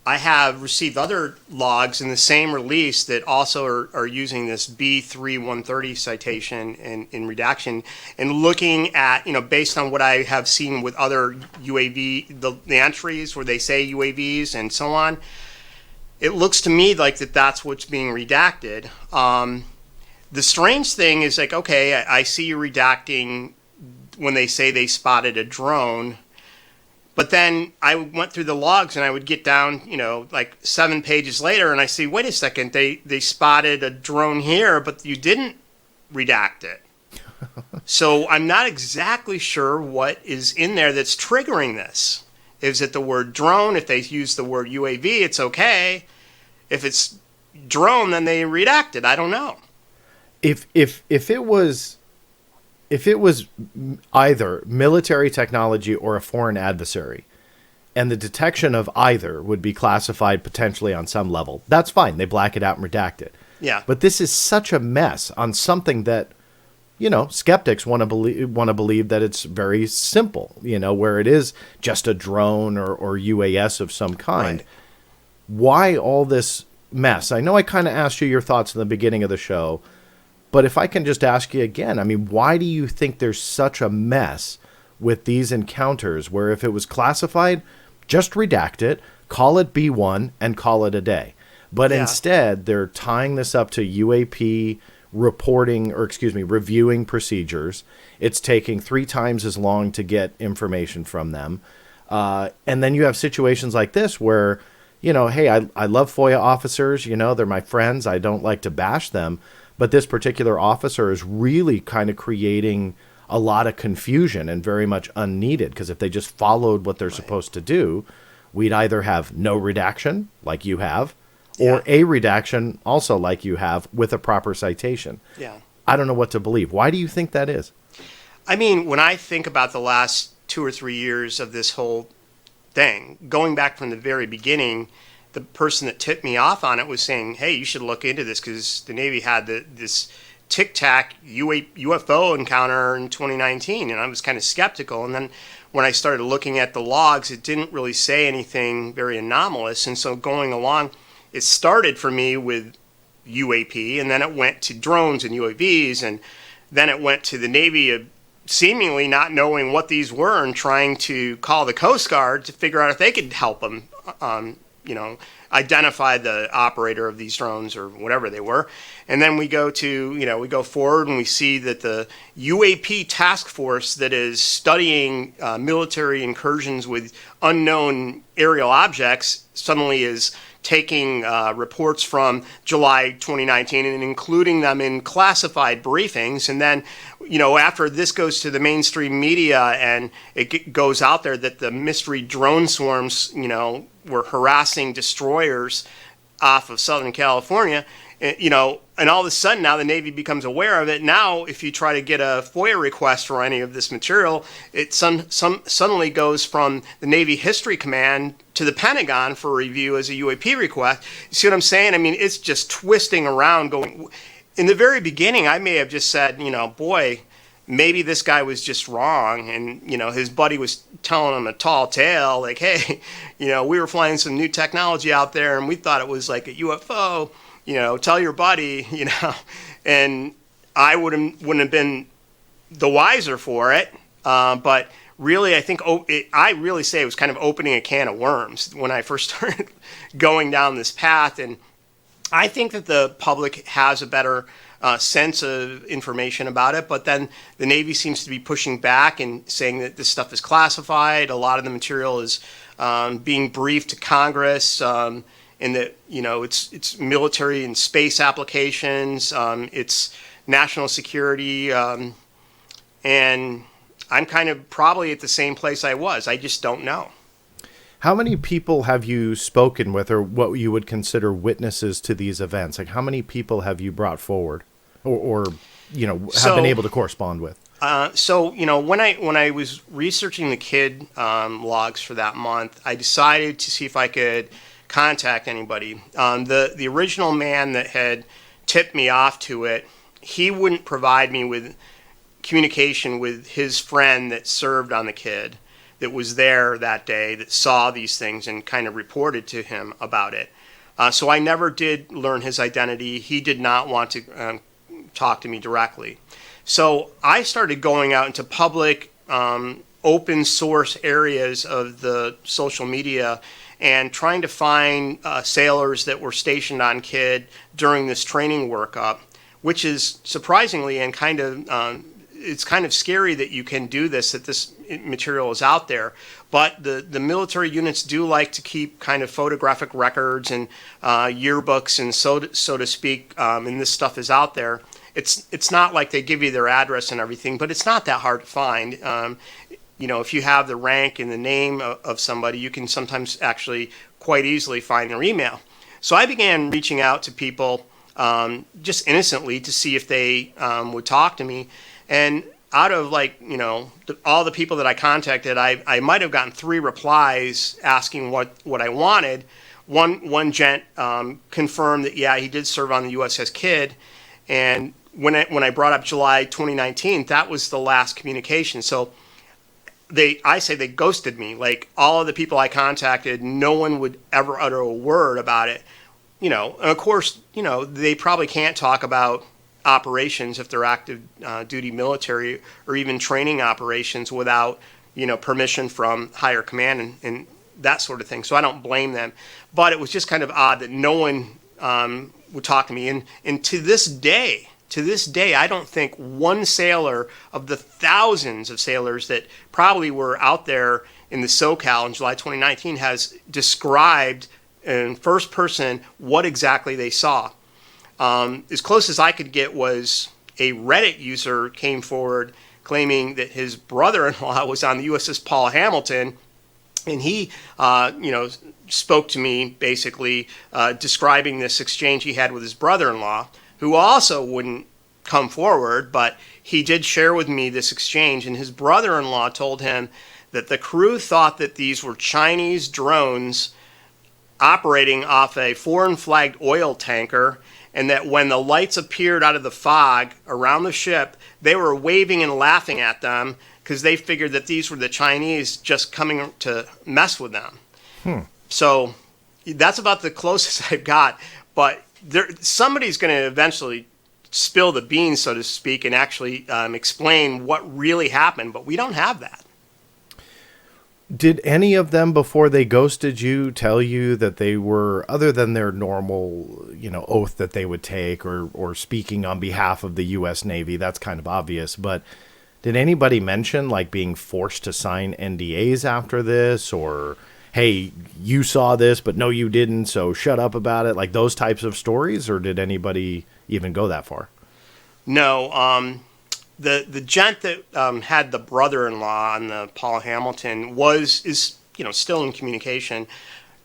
I have received other logs in the same release that also are using this B3 130 citation in redaction, and looking at, based on what I have seen with other UAV, the entries where they say UAVs and so on, it looks to me like that's what's being redacted. The strange thing is, like, okay, I see you redacting when they say they spotted a drone. But then I went through the logs and I would get down, like 7 pages later, and I see, wait a second, they spotted a drone here, but you didn't redact it. So I'm not exactly sure what is in there that's triggering this. Is it the word drone? If they use the word UAV, it's okay. If it's drone, then they redact it. I don't know. If it was either military technology or a foreign adversary, and the detection of either would be classified potentially on some level, that's fine. They black it out and redact it. Yeah. But this is such a mess on something that, skeptics want to believe that it's very simple, where it is just a drone or UAS of some kind. Right. Why all this mess? I know I kind of asked you your thoughts in the beginning of the show, but if I can just ask you again, why do you think there's such a mess with these encounters where if it was classified, just redact it, call it B1, and call it a day? But instead, they're tying this up to UAP reviewing procedures. It's taking 3 times as long to get information from them. And then you have situations like this where, hey, I love FOIA officers, they're my friends. I don't like to bash them. But this particular officer is really kind of creating a lot of confusion and very much unneeded, because if they just followed what they're supposed to do, we'd either have no redaction like you have, or a redaction also like you have with a proper citation. Yeah. I don't know what to believe. Why do you think that is? When I think about the last 2 or 3 years of this whole thing, going back from the very beginning, the person that tipped me off on it was saying, hey, you should look into this because the Navy had this Tic Tac UFO encounter in 2019, and I was kind of skeptical. And then when I started looking at the logs, it didn't really say anything very anomalous. And so going along, it started for me with UAP, and then it went to drones and UAVs, and then it went to the Navy seemingly not knowing what these were and trying to call the Coast Guard to figure out if they could help them identify the operator of these drones or whatever they were. And then we go forward and we see that the UAP task force that is studying military incursions with unknown aerial objects suddenly is taking reports from July 2019 and including them in classified briefings. And then, after this goes to the mainstream media and it goes out there that the mystery drone swarms, were harassing destroyers off of Southern California, and all of a sudden now the Navy becomes aware of it. Now, if you try to get a FOIA request for any of this material, it suddenly goes from the Navy History Command to the Pentagon for review as a UAP request. You see what I'm saying? I mean, it's just twisting around going. In the very beginning, I may have just said, boy, maybe this guy was just wrong. And, his buddy was telling him a tall tale, like, hey, we were flying some new technology out there and we thought it was like a UFO. Tell your buddy, and I wouldn't have been the wiser for it. But really, I think I really say it was kind of opening a can of worms when I first started going down this path. And I think that the public has a better sense of information about it. But then the Navy seems to be pushing back and saying that this stuff is classified. A lot of the material is being briefed to Congress. And that it's military and space applications, it's national security, and I'm kind of probably at the same place I was. I just don't know. How many people have you spoken with, or what you would consider witnesses to these events? Like, how many people have you brought forward, or have been able to correspond with? When I was researching the kid logs for that month, I decided to see if I could contact anybody. The original man that had tipped me off to it, he wouldn't provide me with communication with his friend that served on the kid, that was there that day, that saw these things and kind of reported to him about it. So I never did learn his identity. He did not want to talk to me directly. So I started going out into public, open source areas of the social media and trying to find sailors that were stationed on Kidd during this training workup, which is surprisingly and kind of, it's kind of scary that you can do this, that this material is out there. But the military units do like to keep kind of photographic records and yearbooks and so to speak, and this stuff is out there. It's not like they give you their address and everything, but it's not that hard to find. If you have the rank and the name of somebody, you can sometimes actually quite easily find their email. So I began reaching out to people just innocently to see if they would talk to me. And out of all the people that I contacted, I might have gotten 3 replies asking what I wanted. One gent confirmed that, yeah, he did serve on the USS Kidd. And when I brought up July 2019, that was the last communication. So I say they ghosted me. Like, all of the people I contacted, no one would ever utter a word about it. And of course, they probably can't talk about operations if they're active duty military or even training operations without, permission from higher command and that sort of thing. So I don't blame them. But it was just kind of odd that no one would talk to me. And to this day, I don't think one sailor of the thousands of sailors that probably were out there in the SoCal in July 2019 has described in first person what exactly they saw. As close as I could get was a Reddit user came forward claiming that his brother-in-law was on the USS Paul Hamilton, and he, spoke to me basically describing this exchange he had with his brother-in-law, who also wouldn't come forward, but he did share with me this exchange, and his brother-in-law told him that the crew thought that these were Chinese drones operating off a foreign-flagged oil tanker, and that when the lights appeared out of the fog around the ship, they were waving and laughing at them because they figured that these were the Chinese just coming to mess with them. So that's about the closest I've got, but somebody's going to eventually spill the beans, so to speak, and actually explain what really happened, but we don't have that. Did any of them, before they ghosted you, tell you that they were, other than their normal, oath that they would take or speaking on behalf of the U.S. Navy? That's kind of obvious, but did anybody mention like being forced to sign NDAs after this, or hey, you saw this, but no, you didn't, so shut up about it, like those types of stories, or did anybody even go that far? No, the gent that had the brother-in-law on the Paul Hamilton is still in communication,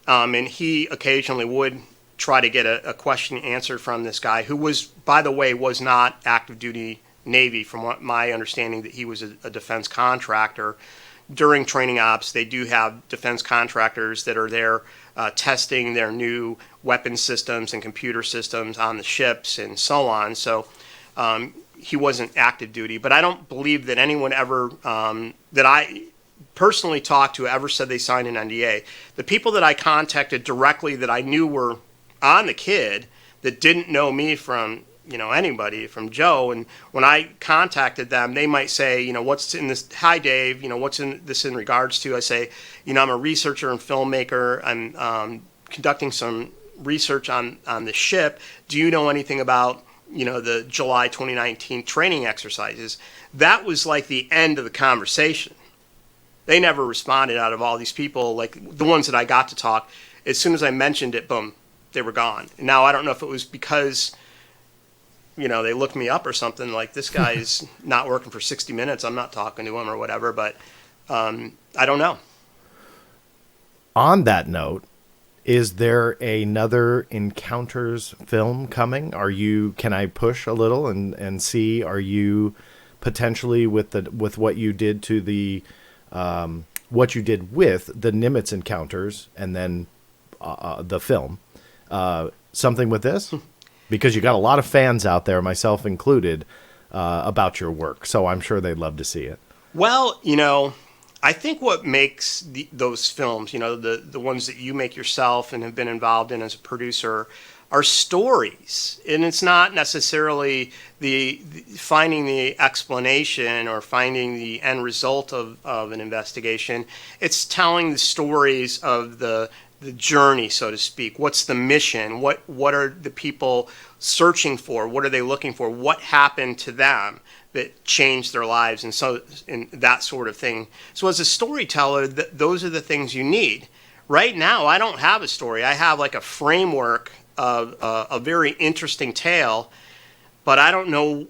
and he occasionally would try to get a question answered from this guy who was, by the way, was not active duty Navy. From what my understanding, that he was a defense contractor. During training ops, they do have defense contractors that are there testing their new weapon systems and computer systems on the ships and so on. So he wasn't active duty, but I don't believe that anyone ever that I personally talked to ever said they signed an NDA. The people that I contacted directly that I knew were on the kid that didn't know me from anybody, from Joe, and when I contacted them, they might say, what's in this? Hi, Dave. What's in this in regards to? I say, I'm a researcher and filmmaker. I'm conducting some research on the ship. Do you know anything about the July 2019 training exercises? That was like the end of the conversation. They never responded out of all these people, like the ones that I got to talk. As soon as I mentioned it, boom, they were gone. Now, I don't know if it was because, they looked me up or something, like this guy's not working for 60 minutes, I'm not talking to him or whatever, but I don't know. On that note, is there another Encounters film coming? Can I push a little and see, are you potentially with what you did to the what you did with the Nimitz Encounters and then the film, something with this? Because you got a lot of fans out there, myself included, about your work. So I'm sure they'd love to see it. Well, I think what makes those films, the ones that you make yourself and have been involved in as a producer, are stories. And it's not necessarily the finding the explanation or finding the end result of an investigation. It's telling the stories of the journey, so to speak. What's the mission? What are the people searching for? What are they looking for? What happened to them that changed their lives, and that sort of thing. So as a storyteller, those are the things you need. Right now, I don't have a story. I have like a framework of a very interesting tale, but I don't know,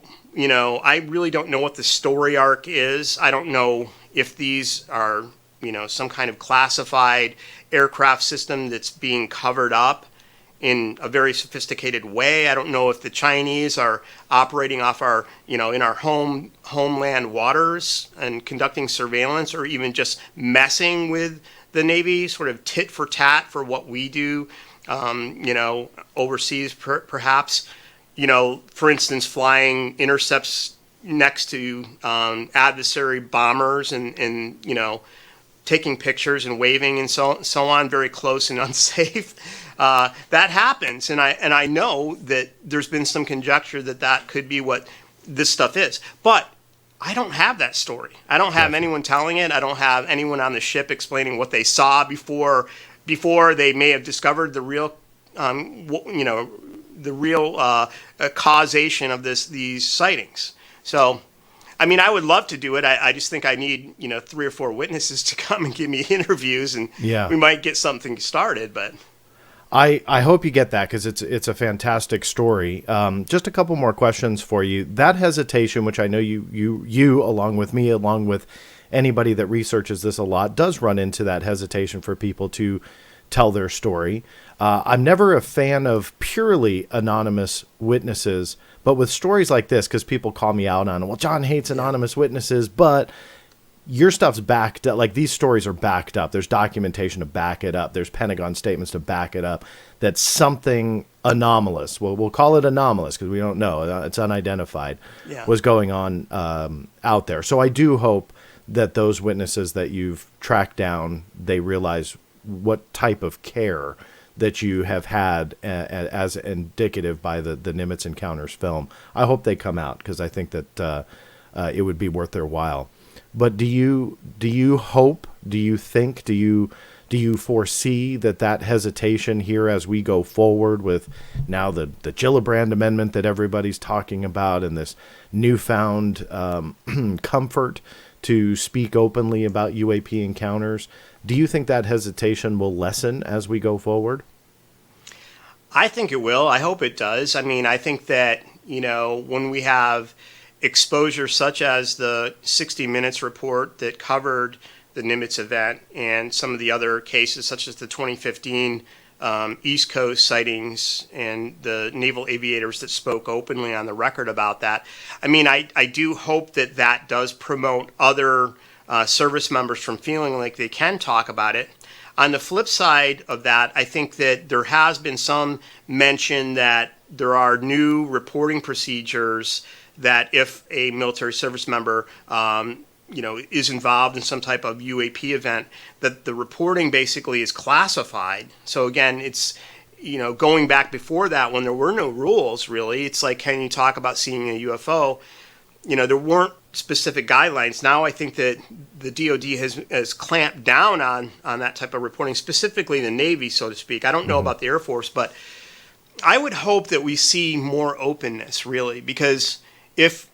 I really don't know what the story arc is. I don't know if these are, some kind of classified aircraft system that's being covered up in a very sophisticated way. I don't know if the Chinese are operating off our, in our homeland waters and conducting surveillance, or even just messing with the Navy, sort of tit for tat for what we do, overseas perhaps. For instance, flying intercepts next to adversary bombers and taking pictures and waving and so on, very close and unsafe. That happens, and I know that there's been some conjecture that could be what this stuff is. But I don't have that story. I don't have anyone telling it. I don't have anyone on the ship explaining what they saw before they may have discovered the real, causation of these sightings. So, I would love to do it. I just think I need, 3 or 4 witnesses to come and give me interviews, and we might get something started. But I hope you get that, because it's a fantastic story. Just a couple more questions for you. That hesitation, which I know you along with me, along with anybody that researches this a lot, does run into that hesitation for people to tell their story. I'm never a fan of purely anonymous witnesses, but with stories like this, because people call me out on, well, John hates anonymous witnesses, but your stuff's backed up. Like, these stories are backed up. There's documentation to back it up. There's Pentagon statements to back it up. That something anomalous, well, we'll call it anomalous because we don't know, it's unidentified, was going on out there. So I do hope that those witnesses that you've tracked down, they realize what type of care that you have had as indicative by the Nimitz Encounters film. I hope they come out, because I think that it would be worth their while. But do you hope, do you think, do you foresee that hesitation here as we go forward with now the Gillibrand Amendment that everybody's talking about, and this newfound comfort to speak openly about UAP encounters. Do you think that hesitation will lessen as we go forward? I think it will. I hope it does. I mean, I think that, when we have exposure such as the 60 Minutes report that covered the Nimitz event and some of the other cases such as the 2015 East Coast sightings and the naval aviators that spoke openly on the record about that. I mean, I do hope that that does promote other service members from feeling like they can talk about it. On the flip side of that, I think that there has been some mention that there are new reporting procedures that if a military service member is involved in some type of UAP event, that the reporting basically is classified. So again, it's, going back before that when there were no rules really, it's like, can you talk about seeing a UFO? There weren't specific guidelines. Now I think that the DoD has clamped down on that type of reporting, specifically the Navy, so to speak. I don't know about the Air Force, but I would hope that we see more openness really, because if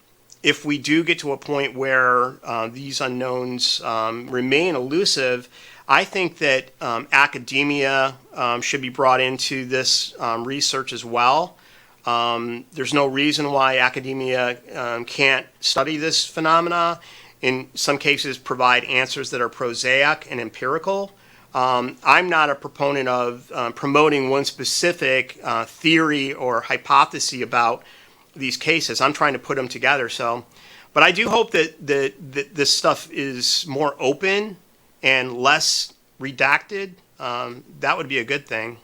we do get to a point where these unknowns remain elusive, I think that academia should be brought into this research as well. There's no reason why academia can't study this phenomena. In some cases, provide answers that are prosaic and empirical. I'm not a proponent of promoting one specific theory or hypothesis about these cases. I'm trying to put them together. But I do hope that this stuff is more open and less redacted. That would be a good thing.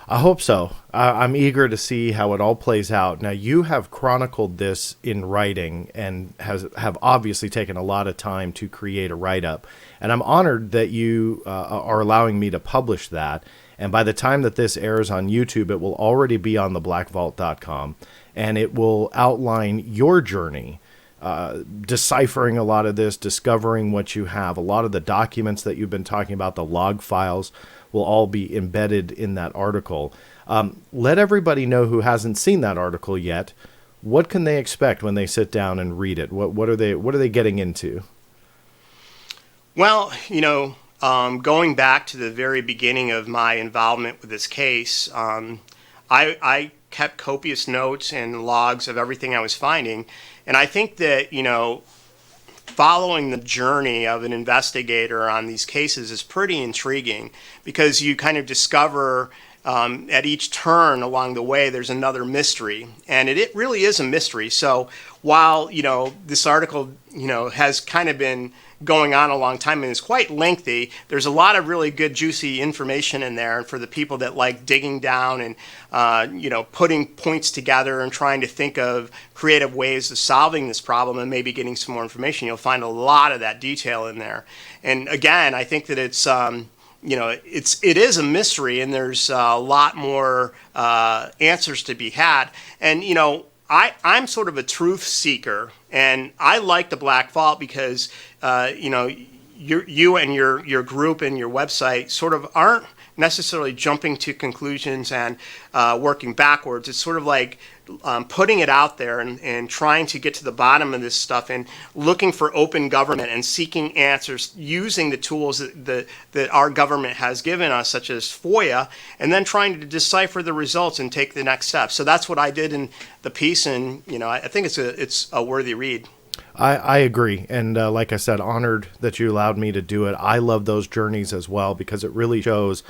I hope so. I'm eager to see how it all plays out. Now, you have chronicled this in writing and have obviously taken a lot of time to create a write-up. And I'm honored that you are allowing me to publish that. And by the time that this airs on YouTube, it will already be on theblackvault.com. And it will outline your journey, deciphering a lot of this, discovering what you have. A lot of the documents that you've been talking about, the log files, will all be embedded in that article. Let everybody know who hasn't seen that article yet. What can they expect when they sit down and read it? What are they getting into? Well, going back to the very beginning of my involvement with this case, I kept copious notes and logs of everything I was finding. And I think that, following the journey of an investigator on these cases is pretty intriguing, because you kind of discover at each turn along the way there's another mystery, and it really is a mystery. So while this article has kind of been going on a long time and is quite lengthy, there's a lot of really good juicy information in there. And for the people that like digging down and putting points together and trying to think of creative ways of solving this problem and maybe getting some more information, you'll find a lot of that detail in there. And again, I think that it's it is a mystery, and there's a lot more answers to be had. And I'm sort of a truth seeker, and I like the Black Vault because you and your group and your website sort of aren't necessarily jumping to conclusions and working backwards. It's sort of like putting it out there and trying to get to the bottom of this stuff and looking for open government and seeking answers using the tools that our government has given us, such as FOIA, and then trying to decipher the results and take the next step. So that's what I did in the piece, and I think it's a worthy read. I agree. And like I said, honored that you allowed me to do it. I love those journeys as well, because it really shows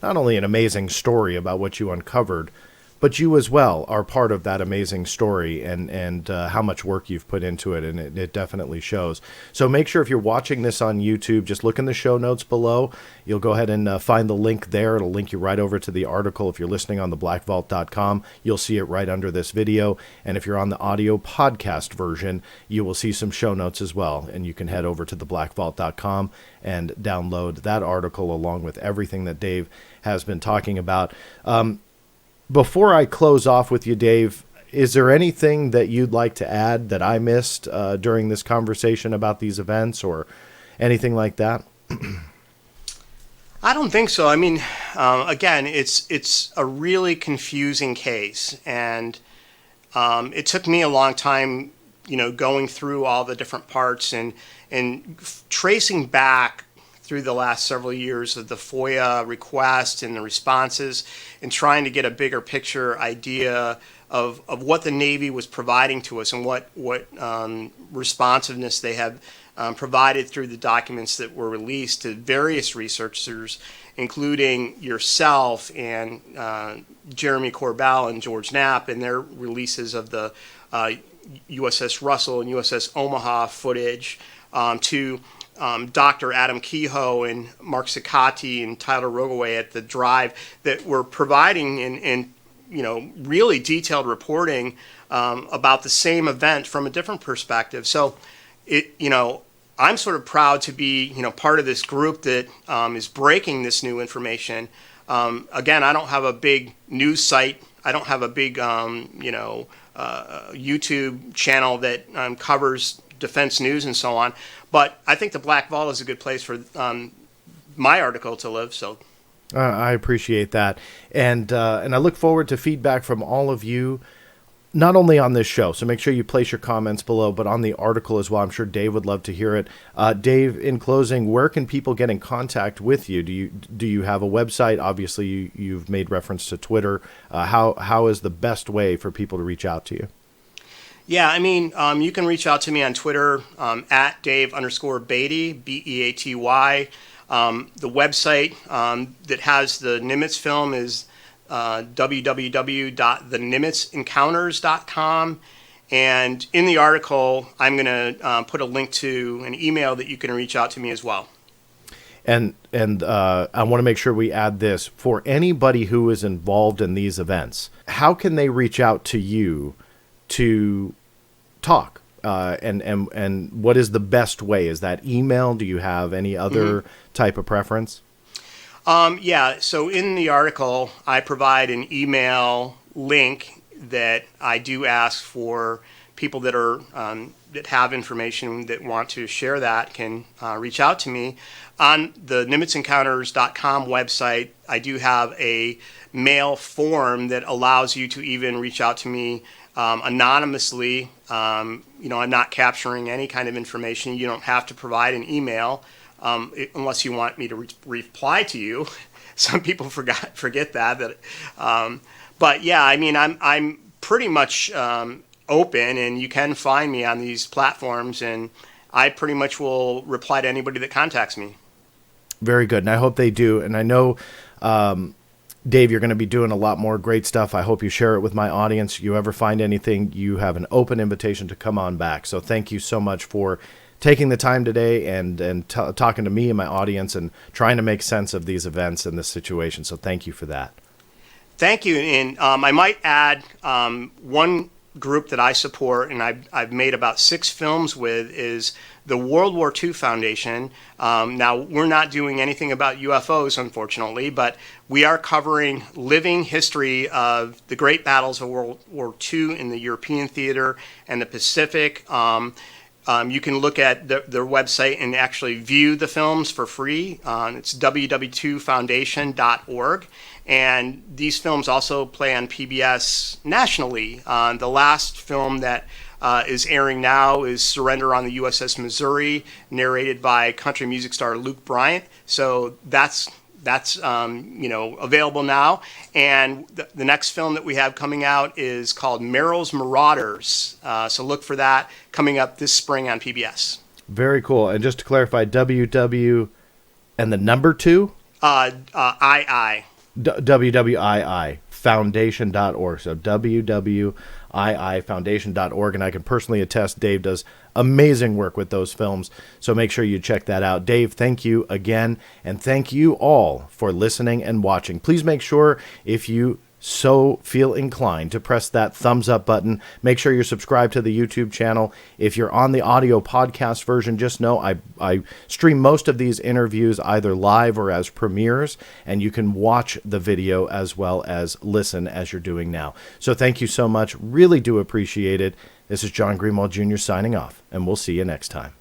not only an amazing story about what you uncovered, but you as well are part of that amazing story, and how much work you've put into it, and it definitely shows. So make sure if you're watching this on YouTube, just look in the show notes below. You'll go ahead and find the link there. It'll link you right over to the article. If you're listening on theblackvault.com, you'll see it right under this video. And if you're on the audio podcast version, you will see some show notes as well. And you can head over to theblackvault.com and download that article along with everything that Dave has been talking about. Before I close off with you, Dave, is there anything that you'd like to add that I missed during this conversation about these events or anything like that? I don't think so. I mean, again, it's a really confusing case, and it took me a long time going through all the different parts and tracing back through the last several years of the FOIA requests and the responses, and trying to get a bigger picture idea of what the Navy was providing to us and what responsiveness they have provided through the documents that were released to various researchers, including yourself and Jeremy Corbell and George Knapp, and their releases of the USS Russell and USS Omaha footage, to Dr. Adam Kehoe and Mark Sicati and Tyler Rogaway at the Drive, that were providing in really detailed reporting about the same event from a different perspective. So I'm sort of proud to be part of this group that is breaking this new information. Again, I don't have a big news site. I don't have a big YouTube channel that covers defense news and so on. But I think the Black Vault is a good place for my article to live. So I appreciate that, and I look forward to feedback from all of you, not only on this show. So make sure you place your comments below, but on the article as well. I'm sure Dave would love to hear it. Dave, in closing, where can people get in contact with you? Do you have a website? Obviously, you've made reference to Twitter. How is the best way for people to reach out to you? Yeah, I mean, you can reach out to me on Twitter at Dave_Beaty, Beaty. The website that has the Nimitz film is www.thenimitzEncounters.com. And in the article, I'm going to put a link to an email that you can reach out to me as well. And I want to make sure we add this. For anybody who is involved in these events, how can they reach out to you to talk? And what is the best way? Is that email? Do you have any other type of preference? Yeah, so in the article, I provide an email link that I do ask for people that are that have information that want to share that can reach out to me. On the NimitzEncounters.com website, I do have a mail form that allows you to even reach out to me anonymously. I'm not capturing any kind of information. You don't have to provide an email unless you want me to reply to you. Some people forget that. But yeah, I mean, I'm pretty much open, and you can find me on these platforms, and I pretty much will reply to anybody that contacts me. Very good, and I hope they do. And I know, Dave, you're going to be doing a lot more great stuff. I hope you share it with my audience. You ever find anything, you have an open invitation to come on back. So thank you so much for taking the time today and talking to me and my audience and trying to make sense of these events and this situation. So thank you for that. Thank you. And I might add one group that I support and I've made about 6 films with is the World War II Foundation. Now, we're not doing anything about UFOs, unfortunately, but we are covering living history of the great battles of World War II in the European theater and the Pacific. You can look at their website and actually view the films for free. It's www.foundation.org. And these films also play on PBS nationally. The last film that is airing now is Surrender on the USS Missouri, narrated by country music star Luke Bryant. So that's available now. And the next film that we have coming out is called Merrill's Marauders. So look for that coming up this spring on PBS. Very cool. And just to clarify, WW and the number 2? II. WWII Foundation.org. So WWII Foundation.org. And I can personally attest Dave does amazing work with those films. So make sure you check that out. Dave, thank you again. And thank you all for listening and watching. Please make sure if you so feel inclined to press that thumbs up button. Make sure you're subscribed to the YouTube channel. If you're on the audio podcast version, just know I stream most of these interviews either live or as premieres, and you can watch the video as well as listen as you're doing now. So thank you so much. Really do appreciate it. This is John Greenwald Jr. signing off, and we'll see you next time.